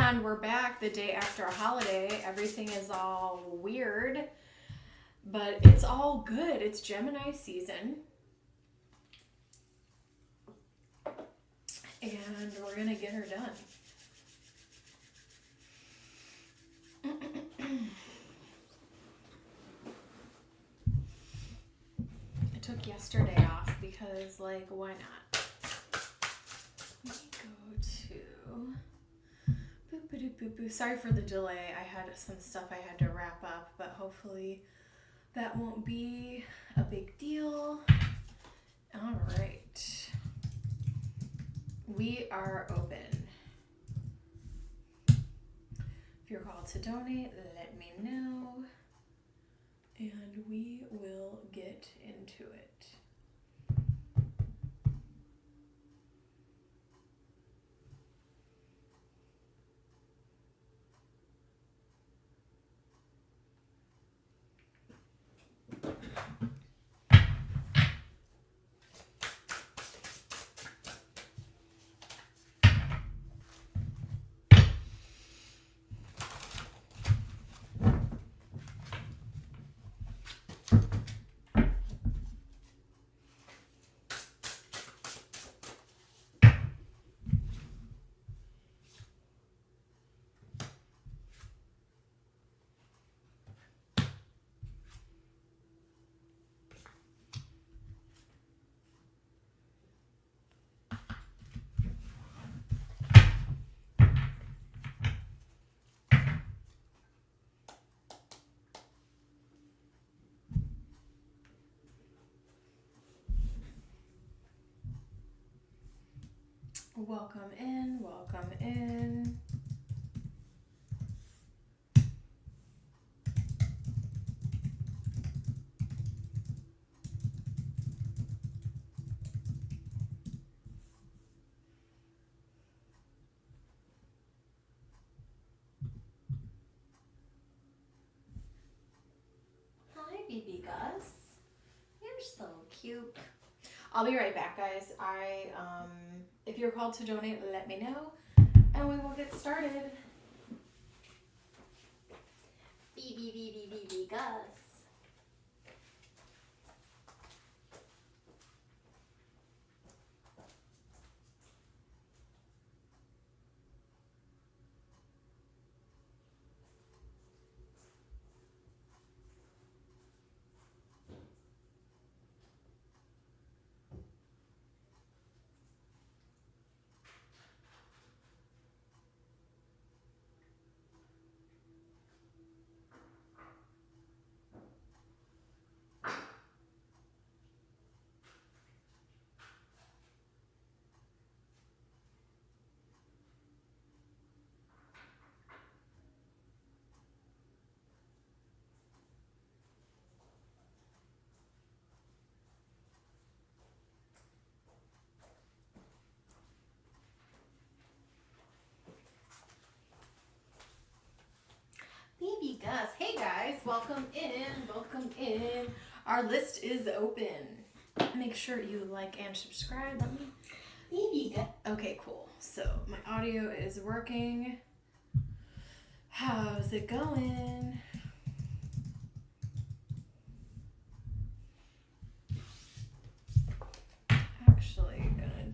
And we're back the day after a holiday. Everything is all weird, but it's all good. It's Gemini season. And we're going to get her done. I took yesterday off because, like, why not? Let me go to... Boop-a-doop-boop-boo. Sorry for the delay. I had some stuff I had to wrap up, but hopefully that won't be a big deal. All right. We are open. If you're called to donate, let me know, and we will get into it. Welcome in, welcome in. Hi, BB Gus. You're so cute. I'll be right back, guys. If you're called to donate, let me know, and we will get started. BB Gus. Baby Gus. Hey guys, welcome in, welcome in. Our list is open. Make sure you like and subscribe. Let me... Baby Gus. Okay, cool. So my audio is working. How's it going? Actually gonna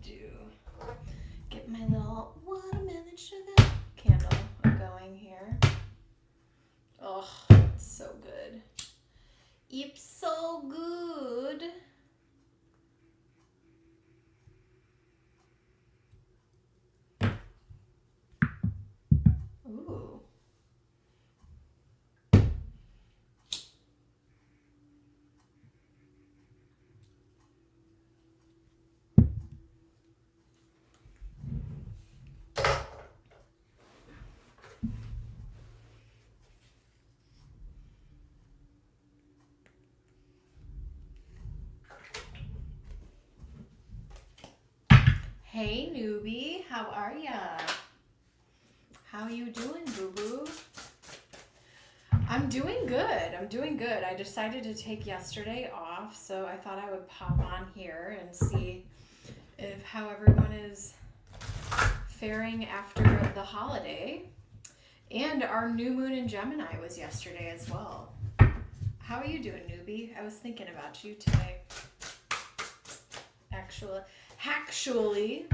get my little watermelon sugar candle going here. Oh, it's so good. It's so good. Ooh. Hey newbie, how are ya? How you doing, boo-boo? I'm doing good. I'm doing good. I decided to take yesterday off, so I thought I would pop on here and see if how everyone is faring after the holiday. And our new moon in Gemini was yesterday as well. How are you doing, newbie? I was thinking about you today. Actually.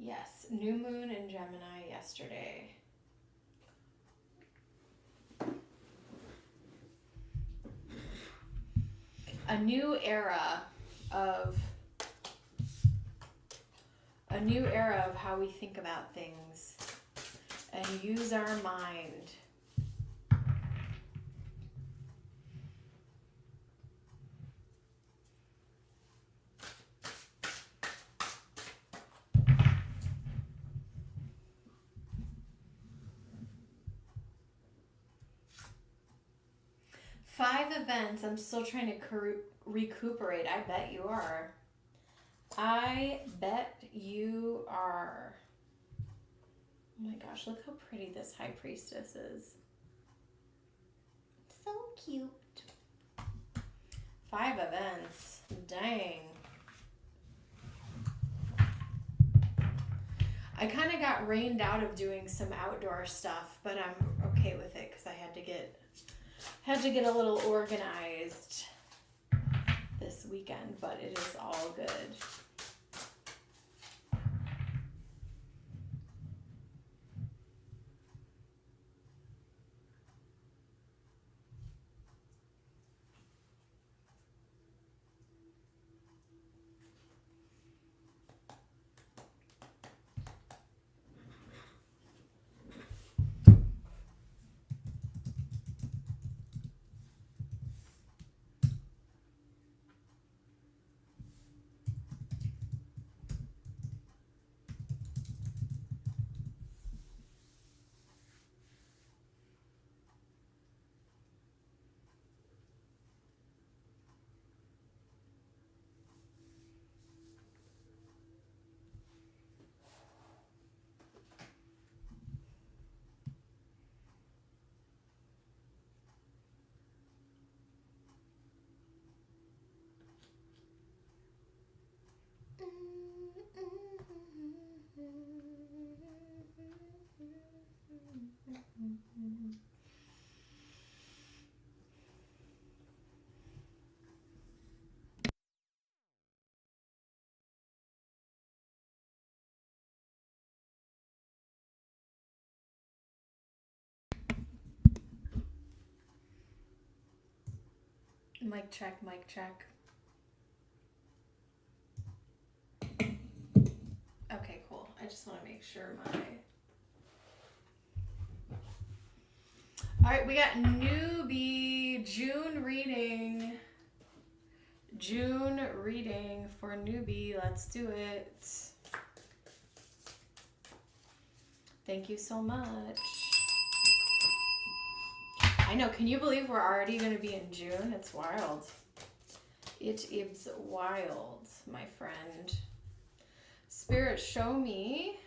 Yes, new moon in Gemini yesterday. A new era of how we think about things and use our mind. 5 events. I'm still trying to recuperate. I bet you are. I bet you are. Oh my gosh, look how pretty this high priestess is. So cute. 5 events. Dang. I kind of got rained out of doing some outdoor stuff, but I'm okay with it because I had to get a little organized this weekend, but it is all good. Mic check, mic check. Okay, cool. I just want to make sure my... All right, we got newbie June reading. June reading for newbie. Let's do it. Thank you so much. I know. Can you believe we're already going to be in June? It's wild. It is wild, my friend. Spirit, show me.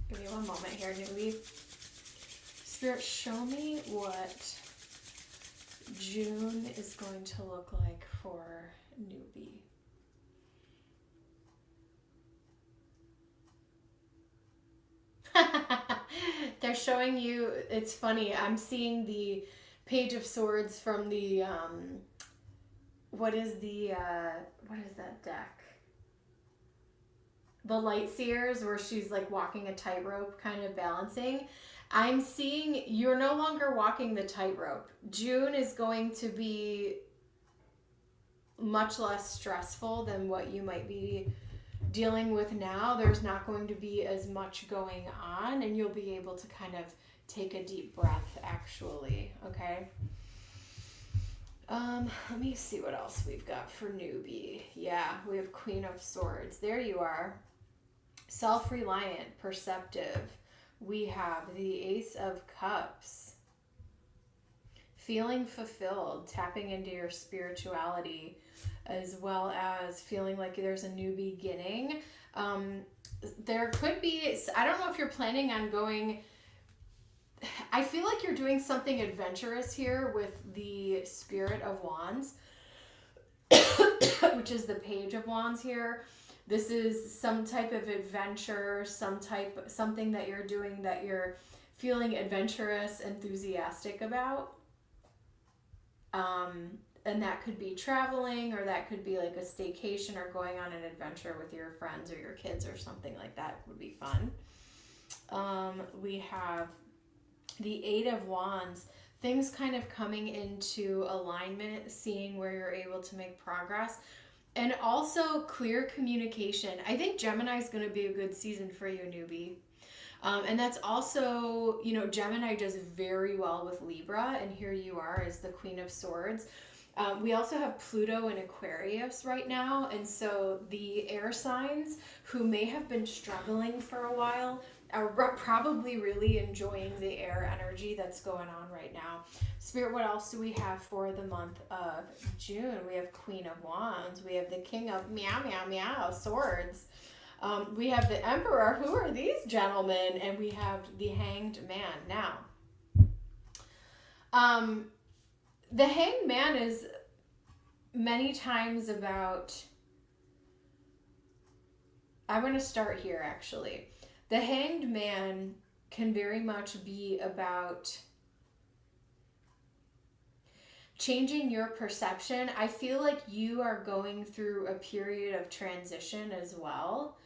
Give me one moment here, newbie. Spirit, show me what June is going to look like for newbie. They're showing you, it's funny, I'm seeing the Page of Swords from the, what is that deck? The Light Seers, where she's like walking a tightrope, kind of balancing. I'm seeing you're no longer walking the tightrope. June is going to be much less stressful than what you might be dealing with now, there's not going to be as much going on, and you'll be able to kind of take a deep breath, actually, okay? Let me see what else we've got for newbie. Yeah, we have Queen of Swords. There you are. Self-reliant, perceptive. We have the Ace of Cups. Feeling fulfilled, tapping into your spirituality, as well as feeling like there's a new beginning. There could be, I don't know if you're planning on going, I feel like you're doing something adventurous here with the Spirit of Wands, which is the Page of Wands here. This is some type of adventure, something that you're doing that you're feeling adventurous, enthusiastic about. And that could be traveling, or that could be like a staycation, or going on an adventure with your friends or your kids or something like that would be fun. We have the Eight of Wands, things kind of coming into alignment, seeing where you're able to make progress, and also clear communication. I think Gemini is going to be a good season for you, newbie. And that's also, you know, Gemini does very well with Libra, and here you are as the Queen of Swords. We also have Pluto in Aquarius right now, and so the air signs who may have been struggling for a while are probably really enjoying the air energy that's going on right now. Spirit, what else do we have for the month of June? We have Queen of Wands. We have the King of Meow, Meow, Meow, Swords. We have the Emperor. Who are these gentlemen? And we have the Hanged Man. Now, the Hanged Man is many times about, I'm going to start here actually. The Hanged Man can very much be about changing your perception. I feel like you are going through a period of transition as well.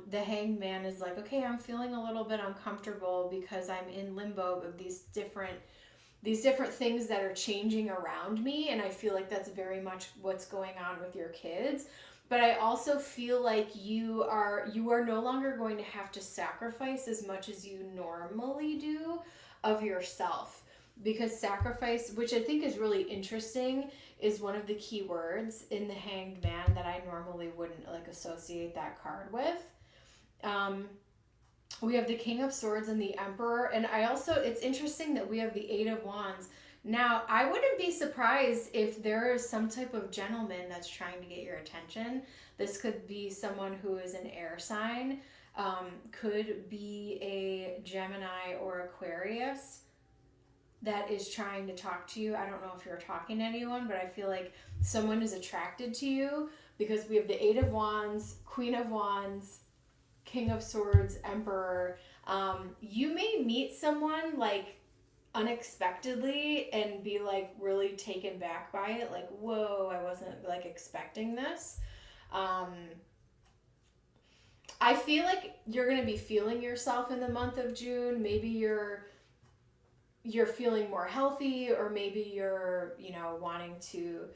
The Hanged Man is like, okay, I'm feeling a little bit uncomfortable because I'm in limbo of these different things that are changing around me, and I feel like that's very much what's going on with your kids. But I also feel like you are no longer going to have to sacrifice as much as you normally do of yourself, because sacrifice, which I think is really interesting, is one of the key words in the Hanged Man that I normally wouldn't like associate that card with. We have the King of Swords and the Emperor, and it's interesting that we have the Eight of Wands. Now, I wouldn't be surprised if there is some type of gentleman that's trying to get your attention. This could be someone who is an air sign, could be a Gemini or Aquarius that is trying to talk to you. I don't know if you're talking to anyone, but I feel like someone is attracted to you because we have the Eight of Wands, Queen of Wands, King of Swords, Emperor. You may meet someone like unexpectedly and be like really taken back by it, like, whoa, I wasn't like expecting this. I feel like you're going to be feeling yourself in the month of June. Maybe you're feeling more healthy, or maybe you're, wanting to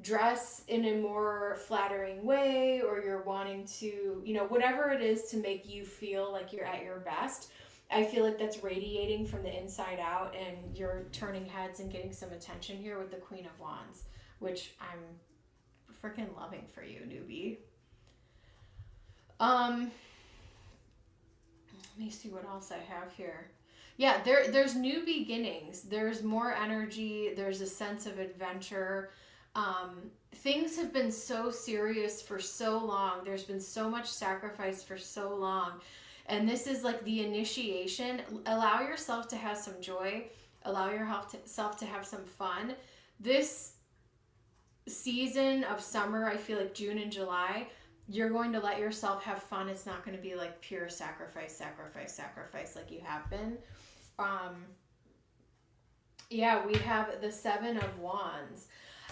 dress in a more flattering way, or you're wanting to, whatever it is to make you feel like you're at your best. I feel like that's radiating from the inside out, and you're turning heads and getting some attention here with the Queen of Wands, which I'm freaking loving for you, newbie. Let me see what else I have here. Yeah, there's new beginnings. There's more energy. There's a sense of adventure. Things have been so serious for so long. There's been so much sacrifice for so long. And this is like the initiation. Allow yourself to have some joy. Allow yourself to have some fun. This season of summer, I feel like June and July, you're going to let yourself have fun. It's not going to be like pure sacrifice like you have been. We have the Seven of Wands.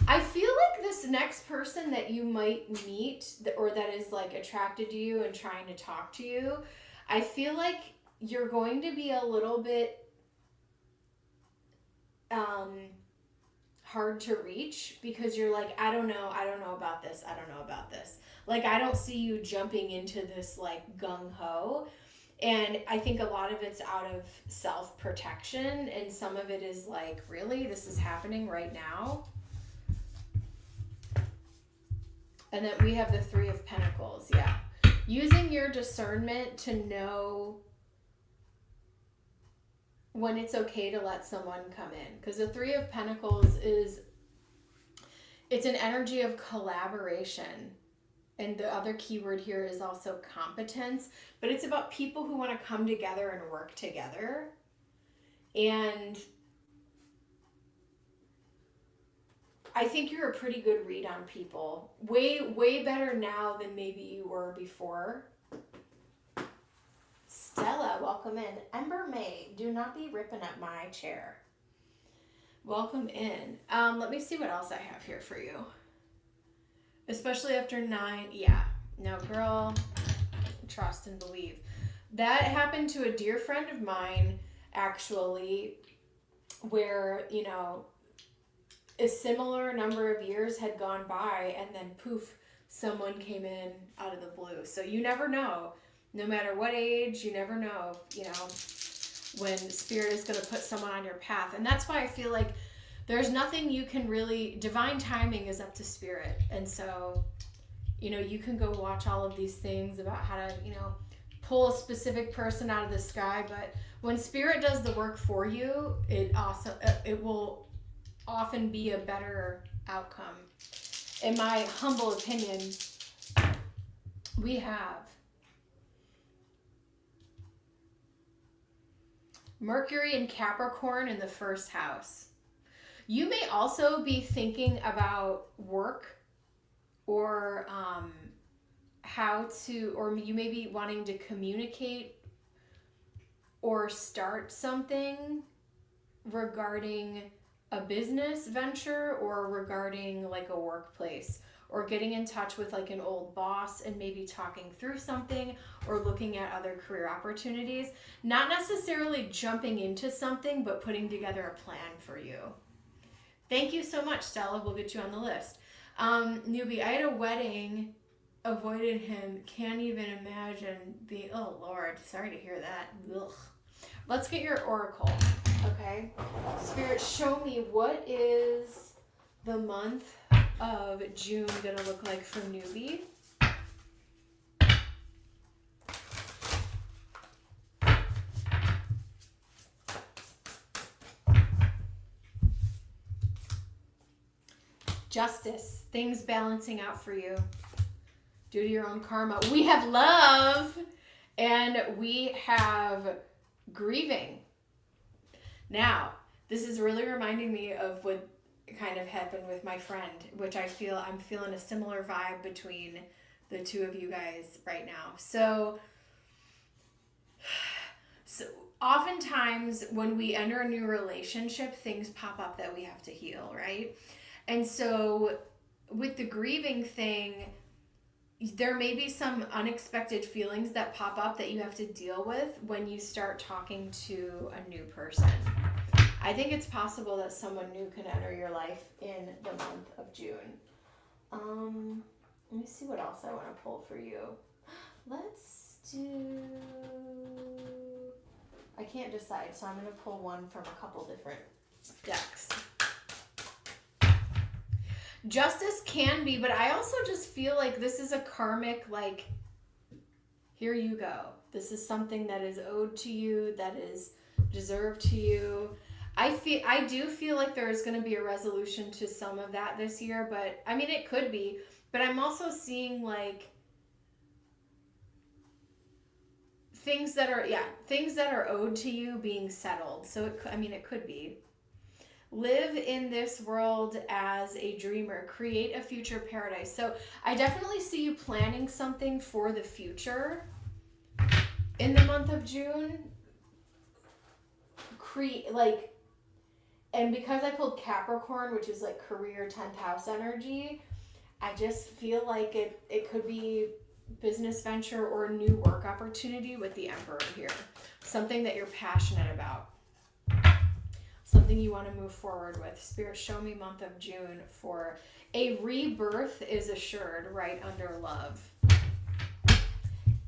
I feel like this next person that you might meet, or that is like attracted to you and trying to talk to you, I feel like you're going to be a little bit hard to reach because you're like, I don't know about this. I don't know about this. Like, I don't see you jumping into this like gung-ho. And I think a lot of it's out of self-protection, and some of it is like, really, this is happening right now? And then we have the Three of Pentacles, yeah. Using your discernment to know when it's okay to let someone come in. Because the Three of Pentacles it's an energy of collaboration. And the other keyword here is also competence. But it's about people who want to come together and work together. And I think you're a pretty good read on people. Way better now than maybe you were before. Stella, welcome in. Ember May, do not be ripping up my chair. Welcome in. Let me see what else I have here for you. Especially after 9. Yeah. No, girl, trust and believe. That happened to a dear friend of mine, actually, where, you know, a similar number of years had gone by, and then poof, someone came in out of the blue. So you never know. No matter what age, you never know, you know, when Spirit is going to put someone on your path. And that's why I feel like there's nothing you can really, divine timing is up to Spirit. And so, you know, you can go watch all of these things about how to, you know, pull a specific person out of the sky. But when Spirit does the work for you, it will often be a better outcome. In my humble opinion, we have Mercury and Capricorn in the first house. You may also be thinking about work or or you may be wanting to communicate or start something regarding a business venture or regarding like a workplace, or getting in touch with like an old boss and maybe talking through something, or looking at other career opportunities. Not necessarily jumping into something, but putting together a plan for you. Thank you so much, Stella. We'll get you on the list. Newbie, I had a wedding, avoided him, can't even imagine the, oh Lord, sorry to hear that. Ugh. Let's get your oracle, okay? Spirit, show me what is the month of June gonna look like for Newbie. Justice, things balancing out for you due to your own karma. We have love and we have grieving. Now, this is really reminding me of what kind of happened with my friend, which I'm feeling a similar vibe between the two of you guys right now. So oftentimes when we enter a new relationship, things pop up that we have to heal, right? And so with the grieving thing, there may be some unexpected feelings that pop up that you have to deal with when you start talking to a new person. I think it's possible that someone new can enter your life in the month of June. Let me see what else I want to pull for you. Let's do... I can't decide, so I'm going to pull one from a couple different decks. Justice can be, but I also just feel like this is a karmic, like, here you go. This is something that is owed to you, that is deserved to you. I do feel like there is going to be a resolution to some of that this year, but I mean, it could be, but I'm also seeing like things that are owed to you being settled. So it could be. Live in this world as a dreamer. Create a future paradise. So I definitely see you planning something for the future in the month of June. And because I pulled Capricorn, which is like career 10th house energy, I just feel like it could be business venture or a new work opportunity with the Emperor here. Something that you're passionate about. something you want to move forward with. Spirit, show me month of June for a rebirth is assured right under love.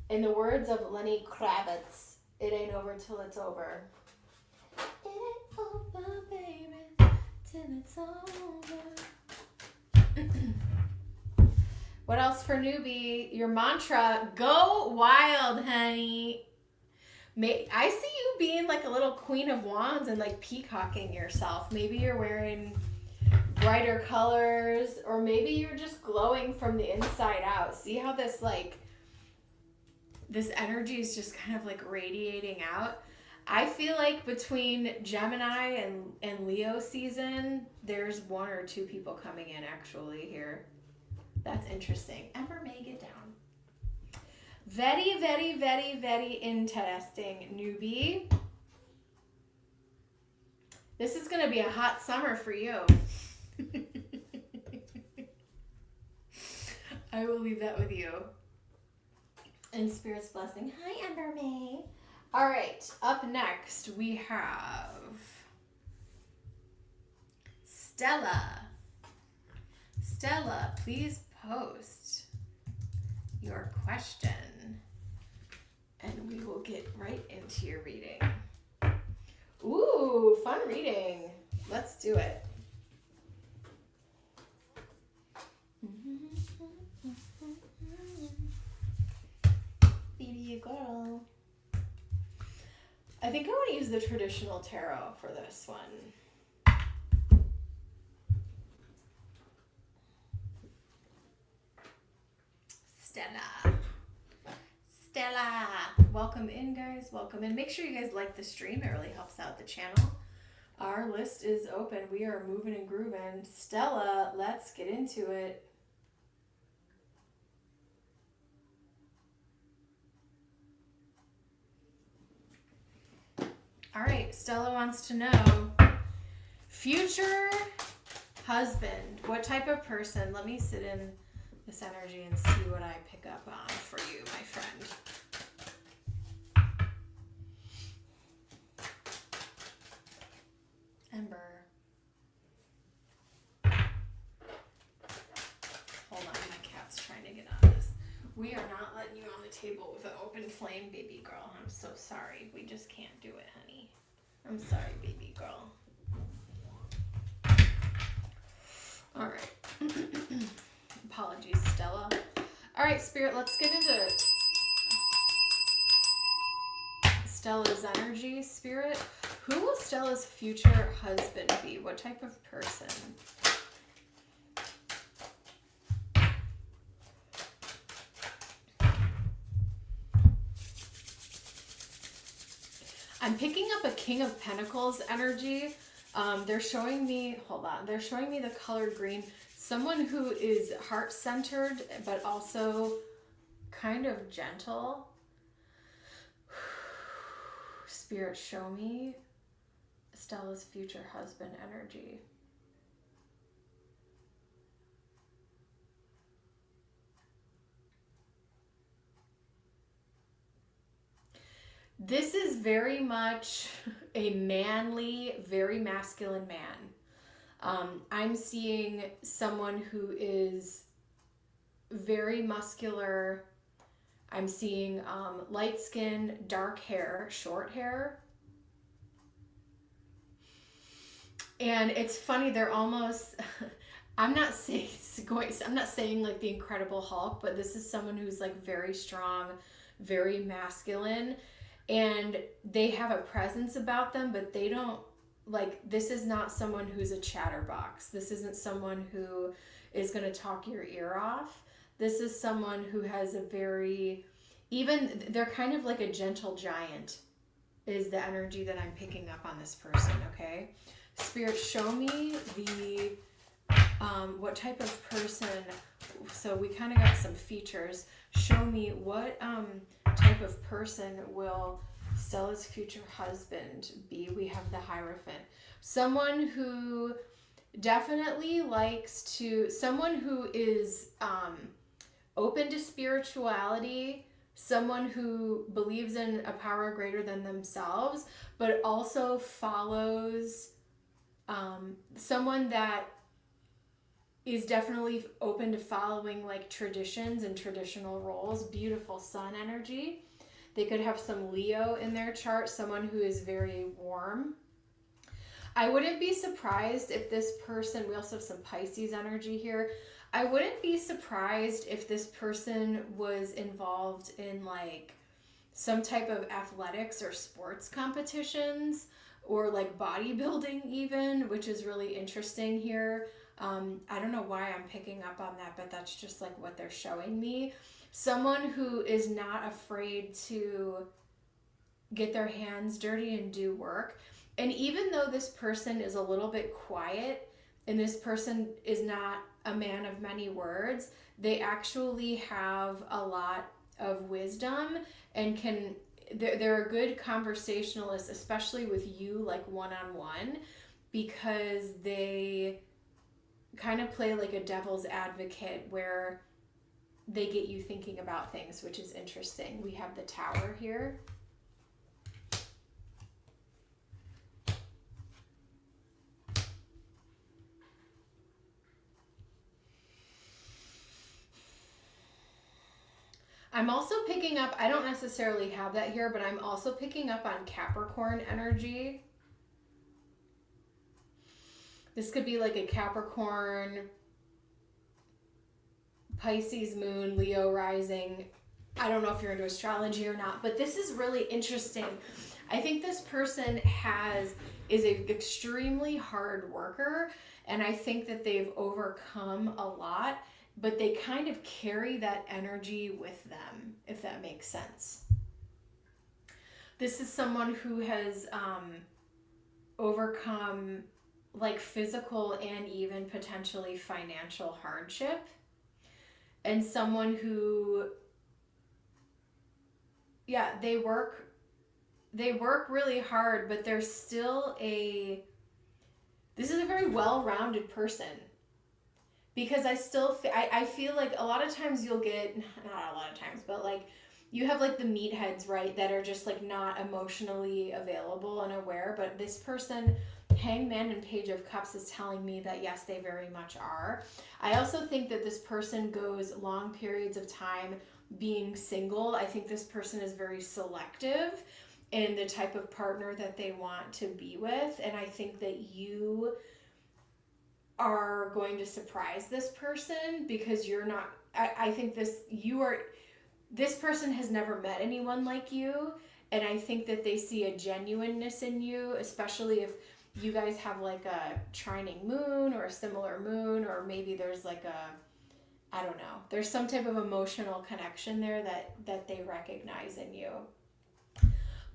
In the words of Lenny Kravitz, it ain't over till it's over. It ain't over, baby, till it's over. What else for newbie? Your mantra, go wild, honey. I see you being like a little queen of wands and like peacocking yourself. Maybe you're wearing brighter colors, or maybe you're just glowing from the inside out. See how this energy is just kind of like radiating out? I feel like between Gemini and Leo season, there's 1 or 2 people coming in actually here. That's interesting. Ember May, get down. Very, very, very, very interesting, newbie. This is going to be a hot summer for you. I will leave that with you. And Spirit's blessing. Hi, Ember May. All right, up next we have Stella. Stella, please post your question and we will get right into your reading. Ooh, fun reading. Let's do it. Baby girl. I think I want to use the traditional tarot for this one. Stella. Welcome in, guys. Welcome in. Make sure you guys like the stream. It really helps out the channel. Our list is open. We are moving and grooving. Stella, let's get into it. All right, Stella wants to know, future husband, what type of person? Let me sit in this energy and see what I pick up on for you, my friend. Ember. Hold on, my cat's trying to get on this. We are not letting you on the table with an open flame, baby girl. I'm so sorry. We just can't do it, honey. I'm sorry, baby girl. All right. Apologies, Stella. All right, Spirit, let's get into Stella's energy. Spirit, who will Stella's future husband be? What type of person? I'm picking up a King of Pentacles energy. They're showing me, hold on, they're showing me the color green. Someone who is heart-centered, but also kind of gentle. Spirit, show me Stella's future husband energy. This is very much a manly, very masculine man. I'm seeing someone who is very muscular. I'm seeing light skin, dark hair, short hair. And it's funny, they're almost, I'm not saying like the Incredible Hulk, but this is someone who's like very strong, very masculine. And they have a presence about them, but they don't, like, this is not someone who's a chatterbox. This isn't someone who is going to talk your ear off. This is someone who has a very, even, they're kind of like a gentle giant is the energy that I'm picking up on this person, okay? Spirit, show me the, what type of person, so we kind of got some features. Show me what, type of person will Stella's future husband be? We have the Hierophant. Someone who definitely likes to, someone who is open to spirituality, someone who believes in a power greater than themselves, but also follows Someone that is definitely open to following like traditions and traditional roles. Beautiful sun energy. They could have some Leo in their chart, someone who is very warm. I wouldn't be surprised if this person, we also have some Pisces energy here. I wouldn't be surprised if this person was involved in like some type of athletics or sports competitions, or like bodybuilding even, which is really interesting here. I don't know why I'm picking up on that, but that's just like what they're showing me. Someone who is not afraid to get their hands dirty and do work. And even though this person is a little bit quiet and this person is not a man of many words, they actually have a lot of wisdom and they're a good conversationalist, especially with you, like one-on-one, because they kind of play like a devil's advocate where they get you thinking about things, which is interesting. We have the Tower here. I'm also picking up, I don't necessarily have that here, but I'm also picking up on Capricorn energy. This could be like a Capricorn, Pisces moon, Leo rising. I don't know if you're into astrology or not, but this is really interesting. I think this person is an extremely hard worker, and I think that they've overcome a lot, but they kind of carry that energy with them, if that makes sense. This is someone who has overcome like physical and even potentially financial hardship, and someone who, yeah, they work really hard, but there's still this is a very well-rounded person, because I feel like a lot of times you'll get, not a lot of times, but like you have like the meatheads, right, that are just like not emotionally available and aware, but this person, Hangman and Page of Cups, is telling me that yes, they very much are. I also think that this person goes long periods of time being single. I think this person is very selective in the type of partner that they want to be with, and I think that you are going to surprise this person, because you're not, I think this person has never met anyone like you, and I think that they see a genuineness in you, especially if you guys have like a trining moon or a similar moon, or maybe there's like I don't know, there's some type of emotional connection there that they recognize in you.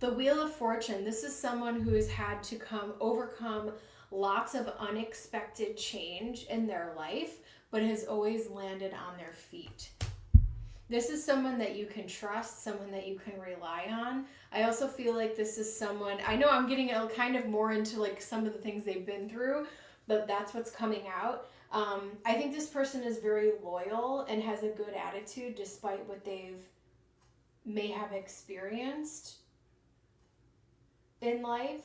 The Wheel of Fortune, this is someone who has had to overcome lots of unexpected change in their life, but has always landed on their feet. This is someone that you can trust, someone that you can rely on. I also feel like this is someone, I know I'm getting kind of more into like some of the things they've been through, but that's what's coming out. I think this person is very loyal and has a good attitude despite what may have experienced in life.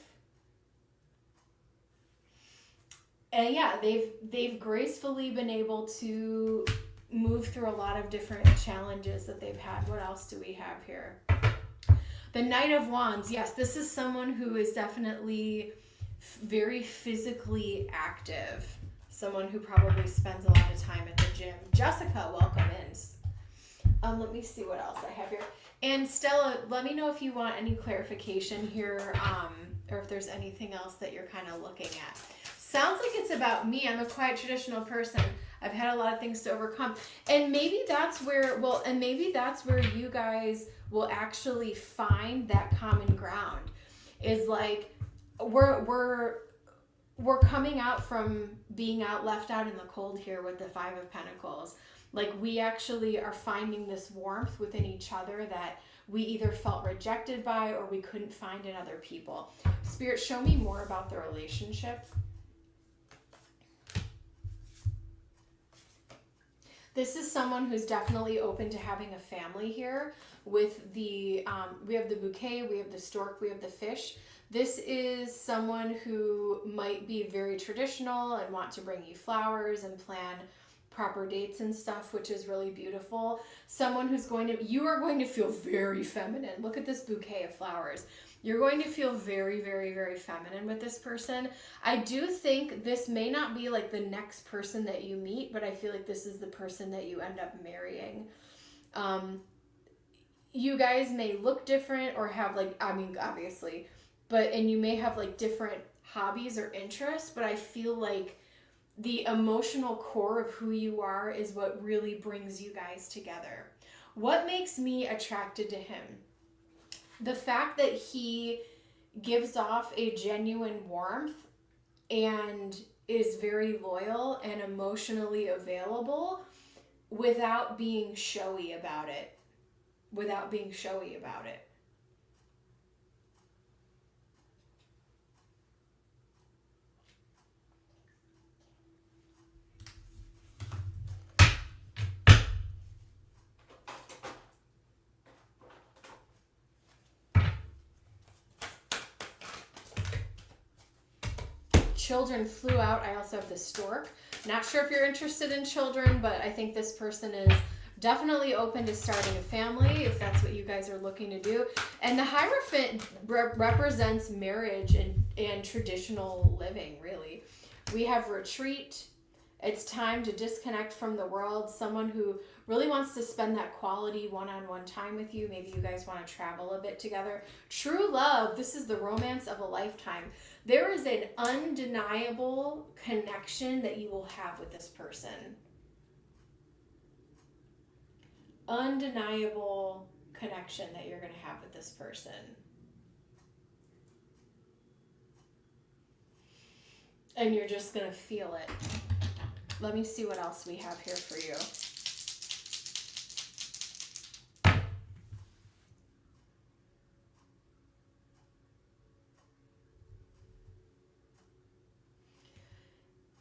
And yeah, they've gracefully been able to move through a lot of different challenges that they've had. What else do we have here? The Knight of Wands. Yes, this is someone who is definitely very physically active. Someone who probably spends a lot of time at the gym. Jessica, welcome in. Let me see what else I have here. And Stella, let me know if you want any clarification here, or if there's anything else that you're kind of looking at. Sounds like it's about me. I'm a quiet, traditional person. I've had a lot of things to overcome. And maybe that's where, you guys will actually find that common ground. Is like, we're coming out from being left out in the cold here with the Five of Pentacles. Like, we actually are finding this warmth within each other that we either felt rejected by or we couldn't find in other people. Spirit, show me more about the relationship. This is someone who's definitely open to having a family here. With the, we have the bouquet, we have the stork, we have the fish. This is someone who might be very traditional and want to bring you flowers and plan proper dates and stuff, which is really beautiful. Someone who's you are going to feel very feminine. Look at this bouquet of flowers. You're going to feel very, very, very feminine with this person. I do think this may not be like the next person that you meet, but I feel like this is the person that you end up marrying. You guys may look different or have like, I mean, obviously, and you may have like different hobbies or interests, but I feel like the emotional core of who you are is what really brings you guys together. What makes me attracted to him? The fact that he gives off a genuine warmth and is very loyal and emotionally available without being showy about it. Children flew out. I also have the stork. Not sure if you're interested in children, but I think this person is definitely open to starting a family if that's what you guys are looking to do. And the Hierophant represents marriage and traditional living, really. We have retreat. It's time to disconnect from the world. Someone who really wants to spend that quality one-on-one time with you. Maybe you guys want to travel a bit together. True love. This is the romance of a lifetime. There is an undeniable connection that you will have with this person. Undeniable connection that you're going to have with this person. And you're just going to feel it. Let me see what else we have here for you.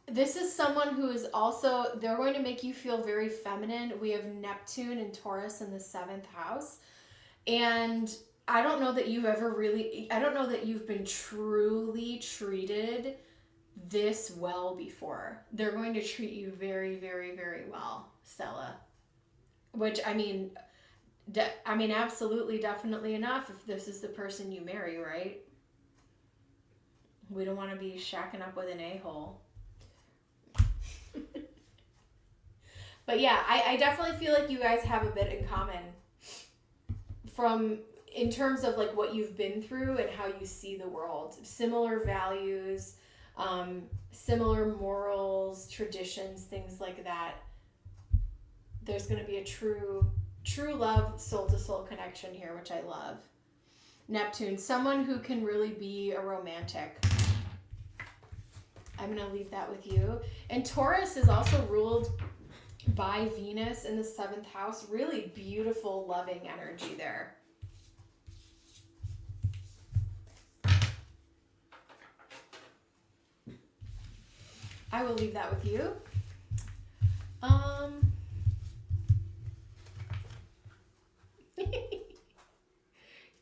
This is someone who is also, they're going to make you feel very feminine. We have Neptune and Taurus in the 7th house. And I don't know that you've ever really, I don't know that you've been truly treated this well before. They're going to treat you very, very, very well, Stella. Which, I mean, absolutely, definitely enough if this is the person you marry, right? We don't want to be shacking up with an a-hole. But yeah, I definitely feel like you guys have a bit in common in terms of like what you've been through and how you see the world. Similar values, similar morals, traditions, things like that. There's going to be a true love, soul-to-soul connection here, which I love. Neptune, someone who can really be a romantic. I'm going to leave that with you. And Taurus is also ruled by Venus in the 7th house. Really beautiful, loving energy there. I will leave that with you.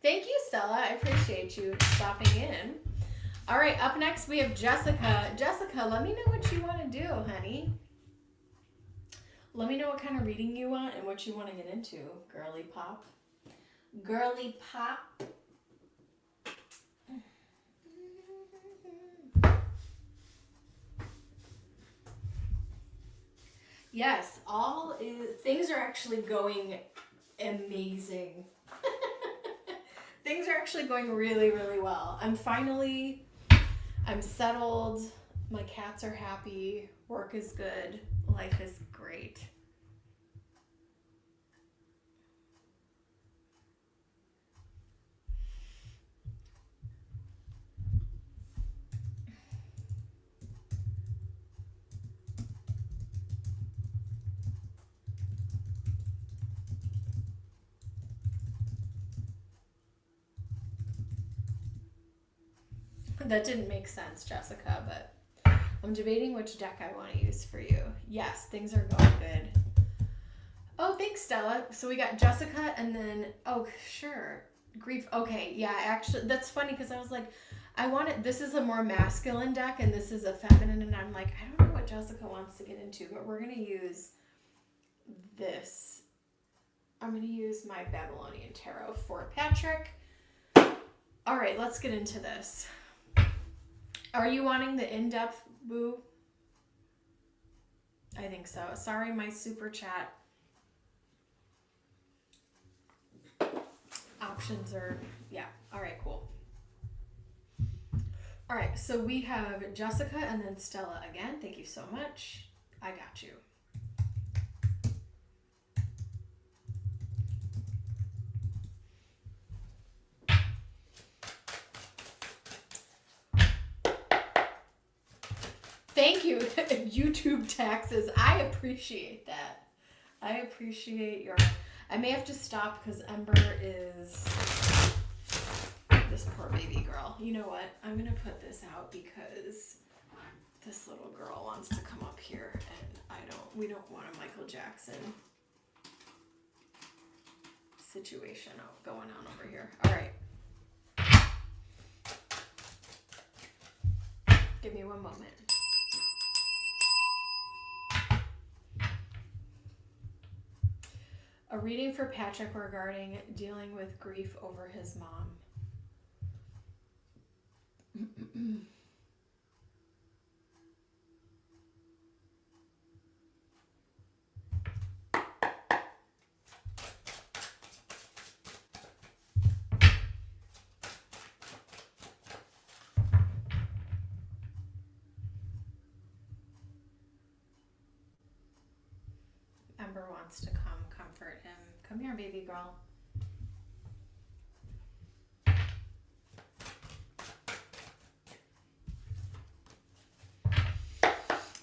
Thank you, Stella. I appreciate you stopping in. All right, up next we have Jessica. Jessica, let me know what you want to do, honey. Let me know what kind of reading you want and what you want to get into, girly pop. Girly pop. Yes, things are actually going amazing. Things are actually going really, really well. I'm settled. My cats are happy. Work is good. Life is great. That didn't make sense, Jessica, but I'm debating which deck I want to use for you. Yes, things are going good. Oh, thanks, Stella. So we got Jessica and then, oh, sure. Grief. Okay, yeah, actually, that's funny because I was like, I want it, this is a more masculine deck and this is a feminine, and I'm like, I don't know what Jessica wants to get into, but we're going to use this. I'm going to use my Babylonian Tarot for Patrick. All right, let's get into this. Are you wanting the in-depth, boo? I think so. Sorry, my super chat options are, yeah. All right, cool. All right, so we have Jessica and then Stella again. Thank you so much. I got you. Thank you, YouTube taxes. I appreciate that. I appreciate your... I may have to stop because Ember is... This poor baby girl. You know what? I'm going to put this out because this little girl wants to come up here and we don't want a Michael Jackson situation going on over here. All right. Give me one moment. A reading for Patrick regarding dealing with grief over his mom. Ember wants to come comfort him. Come here, baby girl.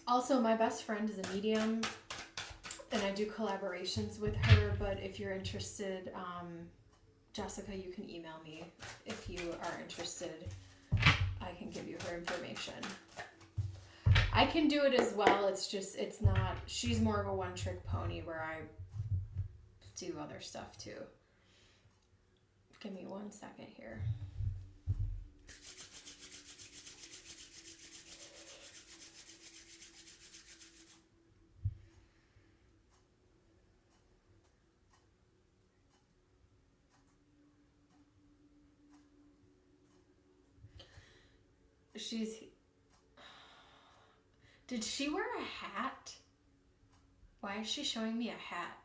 Also, my best friend is a medium, and I do collaborations with her, but if you're interested, Jessica, you can email me if you are interested. I can give you her information. I can do it as well. It's just, it's not, she's more of a one-trick pony where I do other stuff too. Give me 1 second here. Did she wear a hat? Why is she showing me a hat?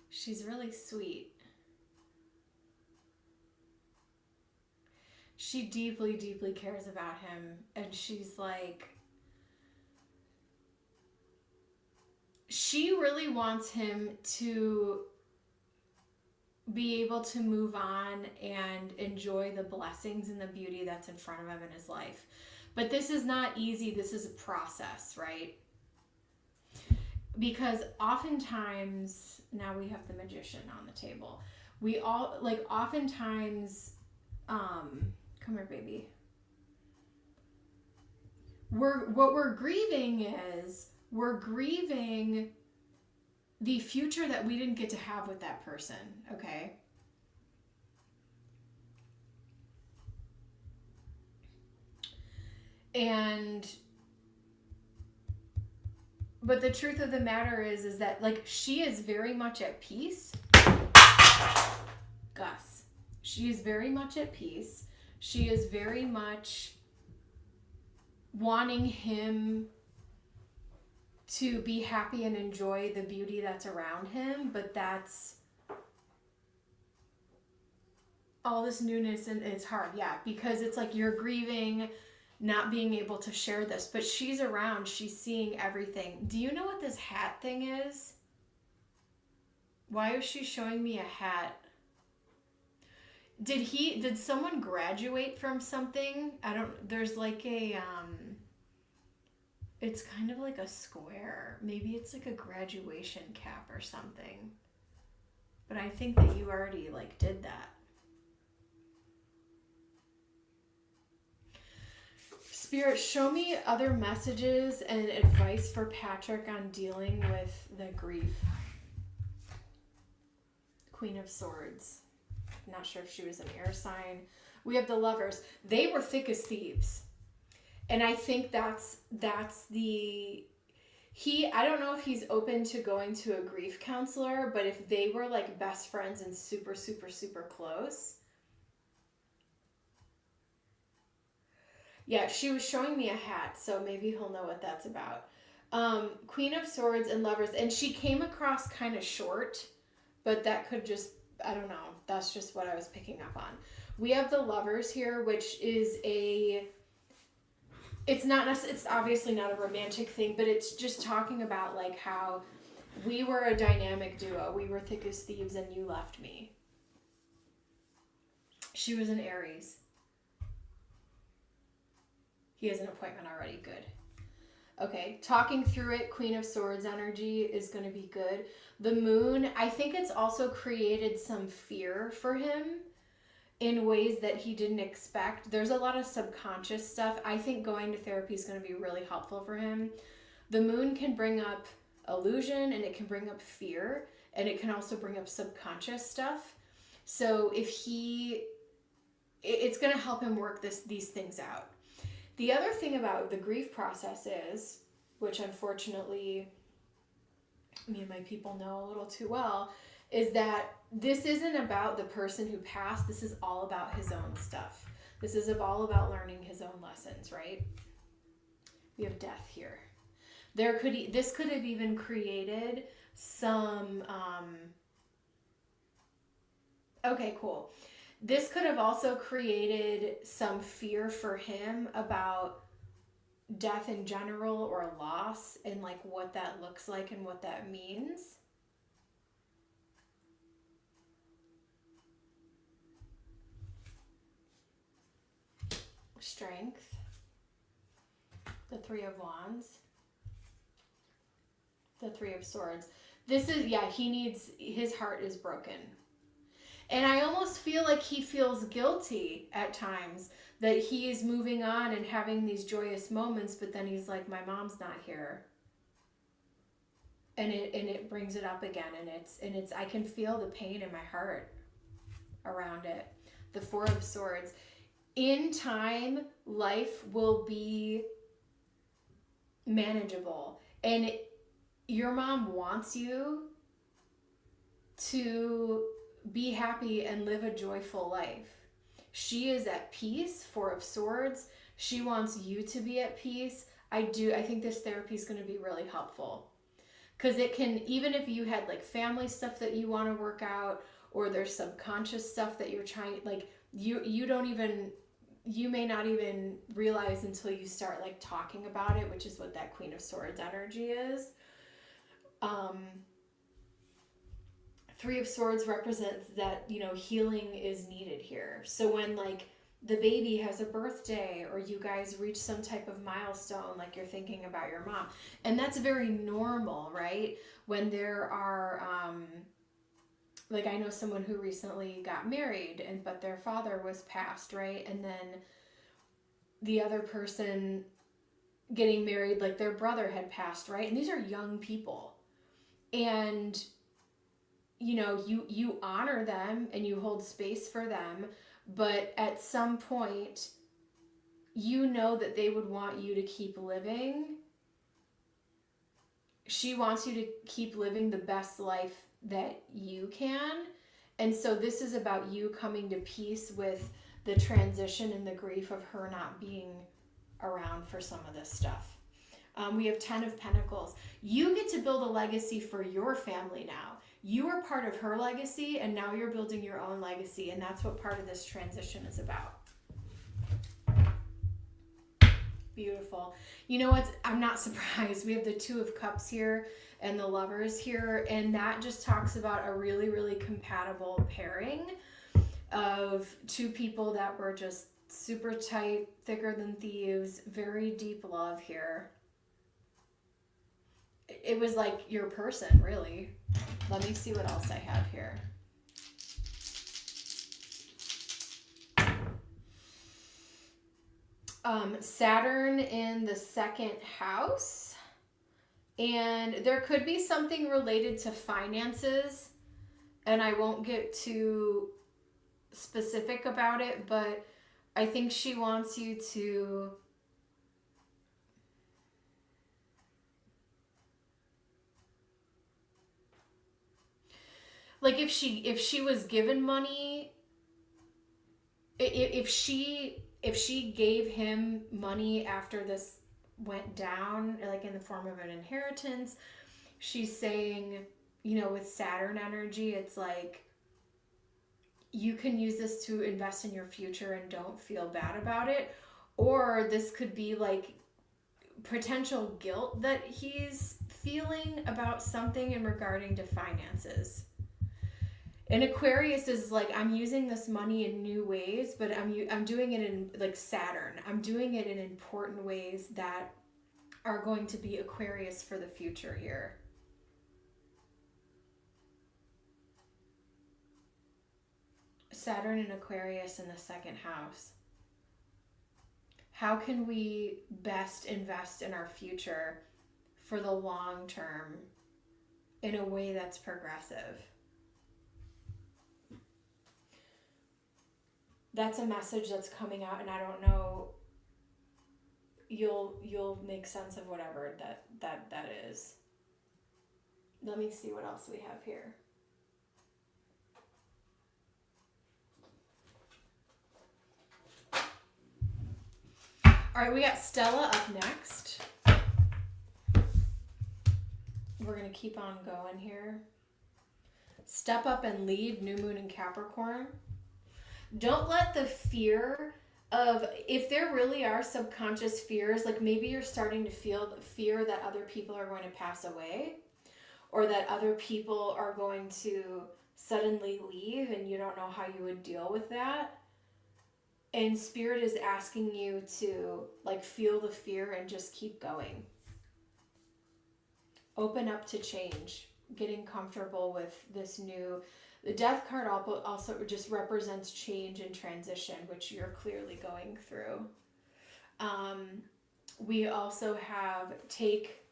She's really sweet. She deeply, deeply cares about him. And she's like, she really wants him to be able to move on and enjoy the blessings and the beauty that's in front of him in his life. But this is not easy. This is a process, right? Because oftentimes, now we have the Magician on the table. We all, like, oftentimes, come here, baby. What we're grieving is, we're grieving the future that we didn't get to have with that person, okay? But the truth of the matter is that, like, she is very much at peace. Gus. She is very much at peace. She is very much wanting him to be happy and enjoy the beauty that's around him, but that's all this newness, and it's hard, yeah, because it's like you're grieving not being able to share this, but she's around, she's seeing everything. Do you know what this hat thing is? Why is she showing me a hat? Did someone graduate from something? There's like a, it's kind of like a square. Maybe it's like a graduation cap or something. But I think that you already, like, did that. Spirit, show me other messages and advice for Patrick on dealing with the grief Queen of Swords. Not sure if she was an air sign. We have the Lovers. They were thick as thieves. And I think that's the... I don't know if he's open to going to a grief counselor, but if they were like best friends and super, super, super close. Yeah, she was showing me a hat, so maybe he'll know what that's about. Queen of Swords and Lovers. And she came across kind of short, but that could just, I don't know. That's just what I was picking up on. We have the Lovers here, which is it's obviously not a romantic thing, but it's just talking about like how we were a dynamic duo. We were thick as thieves and you left me. She was an Aries. He has an appointment already. Good. Okay, talking through it, Queen of Swords energy is going to be good. The Moon, I think it's also created some fear for him in ways that he didn't expect. There's a lot of subconscious stuff. I think going to therapy is going to be really helpful for him. The Moon can bring up illusion, and it can bring up fear, and it can also bring up subconscious stuff. So it's going to help him work these things out. The other thing about the grief process is, which unfortunately me and my people know a little too well, is that this isn't about the person who passed. This is all about his own stuff. This is all about learning his own lessons, right? We have death here. This could have even created some, okay, cool. This could have also created some fear for him about death in general or loss and like what that looks like and what that means. Strength. The Three of Wands. The Three of Swords. This is, yeah, his heart is broken. And I almost feel like he feels guilty at times that he is moving on and having these joyous moments, but then he's like, my mom's not here. And it brings it up again, and it's I can feel the pain in my heart around it. The Four of Swords. In time, life will be manageable. And your mom wants you to be happy and live a joyful life. She is at peace, Four of Swords. She wants you to be at peace. I think this therapy is going to be really helpful. Because it can, even if you had like family stuff that you want to work out, or there's subconscious stuff that you're trying, like you may not even realize until you start like talking about it, which is what that Queen of Swords energy is. Three of Swords represents that, healing is needed here. So when like the baby has a birthday or you guys reach some type of milestone, like you're thinking about your mom, and that's very normal, right? When there are, like I know someone who recently got married but their father was passed, right? And then the other person getting married, like their brother had passed, right? And these are young people. And you honor them and you hold space for them, but at some point, that they would want you to keep living. She wants you to keep living the best life that you can. And so this is about you coming to peace with the transition and the grief of her not being around for some of this stuff. We have 10 of Pentacles. You get to build a legacy for your family now. You are part of her legacy, and now you're building your own legacy, and that's what part of this transition is about. Beautiful. You know what? I'm not surprised. We have the Two of Cups here and the Lovers here, and that just talks about a really, really compatible pairing of two people that were just super tight, thicker than thieves, very deep love here. It was like your person, really. Let me see what else I have here. Saturn in the second house. And there could be something related to finances and I won't get too specific about it, but I think she wants you to like if she was given money, if she gave him money after this went down, like in the form of an inheritance, she's saying, you know, with Saturn energy, it's like you can use this to invest in your future and don't feel bad about it. Or this could be like potential guilt that he's feeling about something in regarding to finances. And Aquarius is like, I'm using this money in new ways, but I'm doing it in like Saturn. I'm doing it in important ways that are going to be Aquarius for the future here. Saturn and Aquarius in the second house. How can we best invest in our future for the long term in a way that's progressive? That's a message that's coming out, and I don't know, you'll make sense of whatever that is. Let me see what else we have here. All right, we got Stella up next. We're going to keep on going here. Step up and lead, new moon in Capricorn. Don't let the fear of, if there really are subconscious fears, like maybe you're starting to feel the fear that other people are going to pass away, or that other people are going to suddenly leave and you don't know how you would deal with that. And Spirit is asking you to like feel the fear and just keep going. Open up to change, getting comfortable with this new. The Death card also just represents change and transition, which you're clearly going through. We also have take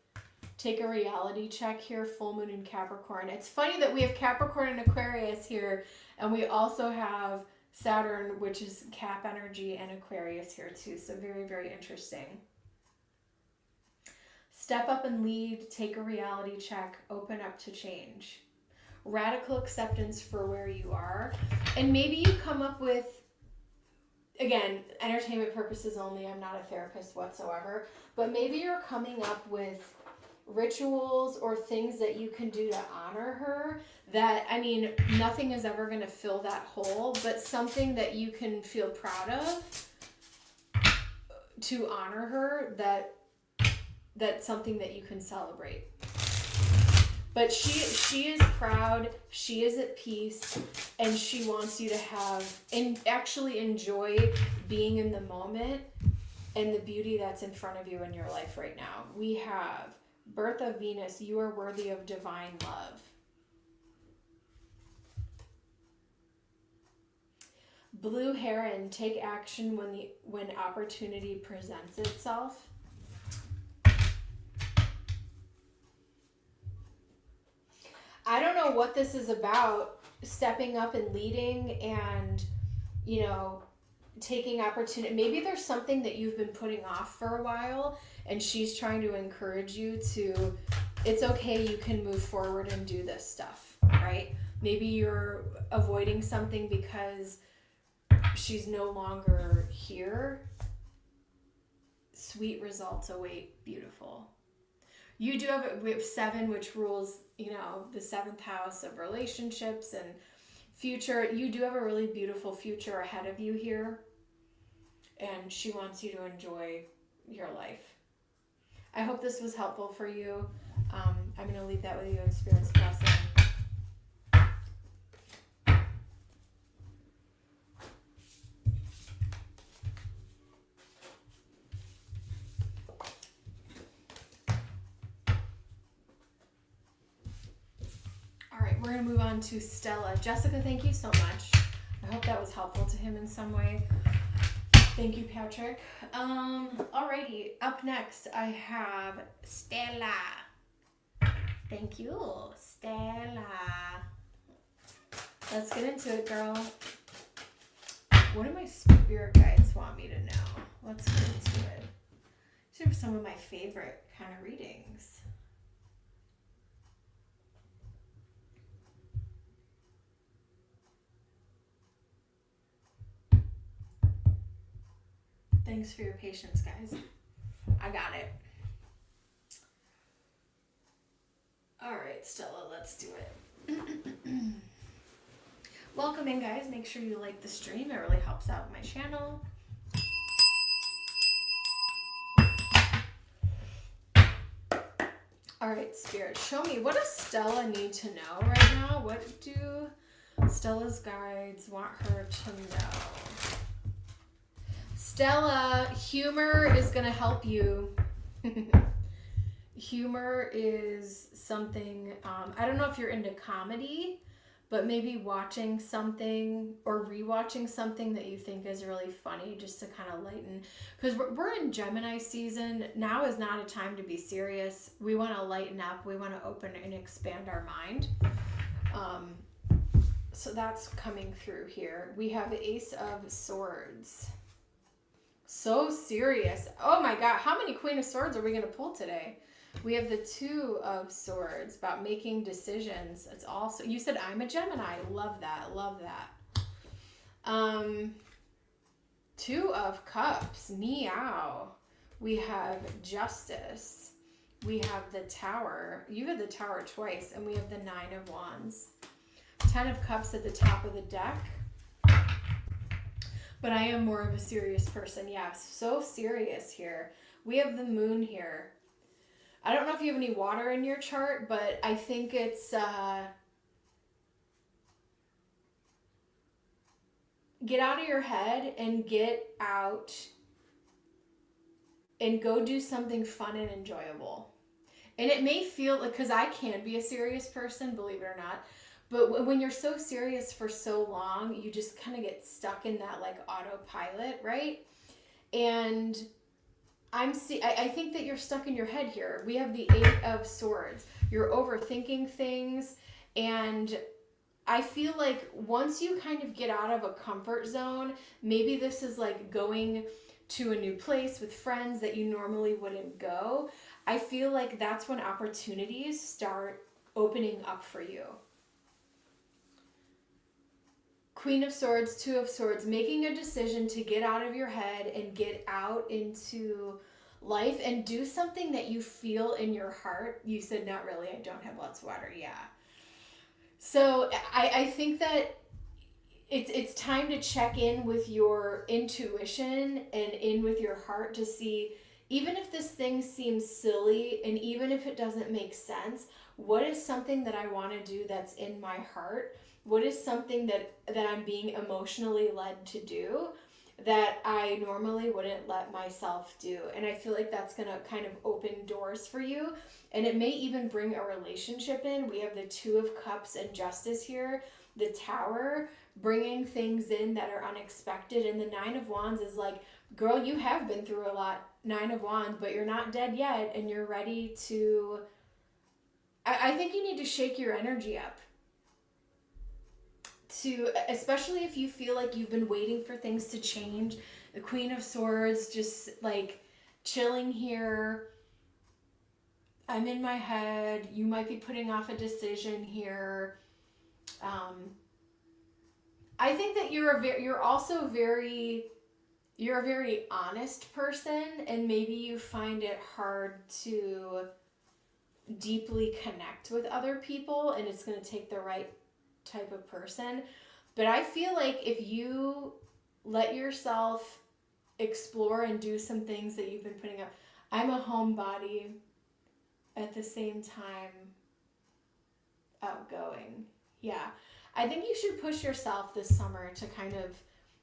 a reality check here, full moon in Capricorn. It's funny that we have Capricorn and Aquarius here, and we also have Saturn, which is Cap energy, and Aquarius here too. So very, very interesting. Step up and lead, take a reality check, open up to change. Radical acceptance for where you are. And maybe you come up with, again, entertainment purposes only, I'm not a therapist whatsoever, but maybe you're coming up with rituals or things that you can do to honor her that, I mean, nothing is ever going to fill that hole, but something that you can feel proud of to honor her, that's something that you can celebrate. But she is proud, she is at peace, and she wants you to have and actually enjoy being in the moment and the beauty that's in front of you in your life right now. We have Birth of Venus, you are worthy of divine love. Blue Heron, take action when opportunity presents itself. I don't know what this is about, stepping up and leading and, you know, taking opportunity. Maybe there's something that you've been putting off for a while and she's trying to encourage you to, it's okay, you can move forward and do this stuff, right? Maybe you're avoiding something because she's no longer here. Sweet results await, beautiful. You do have, we have 7, which rules, you know, the 7th house of relationships and future. You do have a really beautiful future ahead of you here. And she wants you to enjoy your life. I hope this was helpful for you. I'm going to leave that with you in Spirit's blessing. We're going to move on to Stella. Jessica, thank you so much. I hope that was helpful to him in some way. Thank you, Patrick. Alrighty, up next I have Stella. Thank you, Stella. Let's get into it, girl. What do my spirit guides want me to know? Let's get into it. These are some of my favorite kind of readings. Thanks for your patience, guys. I got it. All right, Stella, let's do it. Welcome in, guys. Make sure you like the stream. It really helps out my channel. All right, Spirit, show me, what does Stella need to know right now? What do Stella's guides want her to know? Stella, humor is going to help you. Humor is something, I don't know if you're into comedy, but maybe watching something or rewatching something that you think is really funny just to kind of lighten. Because we're in Gemini season. Now is not a time to be serious. We want to lighten up. We want to open and expand our mind. So that's coming through here. We have the Ace of Swords. So serious. Oh my God. How many Queen of Swords are we going to pull today? We have the Two of Swords about making decisions. It's also, you said I'm a Gemini. Love that. Love that. Two of Cups. Meow. We have Justice. We have the Tower. You had the Tower twice. And we have the Nine of Wands. 10 of Cups at the top of the deck. But I am more of a serious person. Yes. So serious here. We have the Moon here. I don't know if you have any water in your chart, but I think it's get out of your head and get out and go do something fun and enjoyable. And it may feel like, because I can be a serious person, believe it or not, but when you're so serious for so long, you just kind of get stuck in that like autopilot, right? And I think that you're stuck in your head here. We have the Eight of Swords. You're overthinking things. And I feel like once you kind of get out of a comfort zone, maybe this is like going to a new place with friends that you normally wouldn't go. I feel like that's when opportunities start opening up for you. Queen of Swords, Two of Swords, making a decision to get out of your head and get out into life and do something that you feel in your heart. You said, not really, I don't have lots of water. Yeah. So I think that it's time to check in with your intuition and in with your heart to see, even if this thing seems silly and even if it doesn't make sense, what is something that I want to do that's in my heart? What is something that I'm being emotionally led to do that I normally wouldn't let myself do? And I feel like that's going to kind of open doors for you. And it may even bring a relationship in. We have the Two of Cups and Justice here. The Tower, bringing things in that are unexpected. And the Nine of Wands is like, girl, you have been through a lot, Nine of Wands, but you're not dead yet. And you're ready to, I think you need to shake your energy up. Especially if you feel like you've been waiting for things to change. The Queen of Swords, just like chilling here. I'm in my head. You might be putting off a decision here. I think that you're a very honest person, and maybe you find it hard to deeply connect with other people, and it's going to take the right type of person. But I feel like if you let yourself explore and do some things that you've been putting up, I'm a homebody at the same time outgoing. Yeah. I think you should push yourself this summer to kind of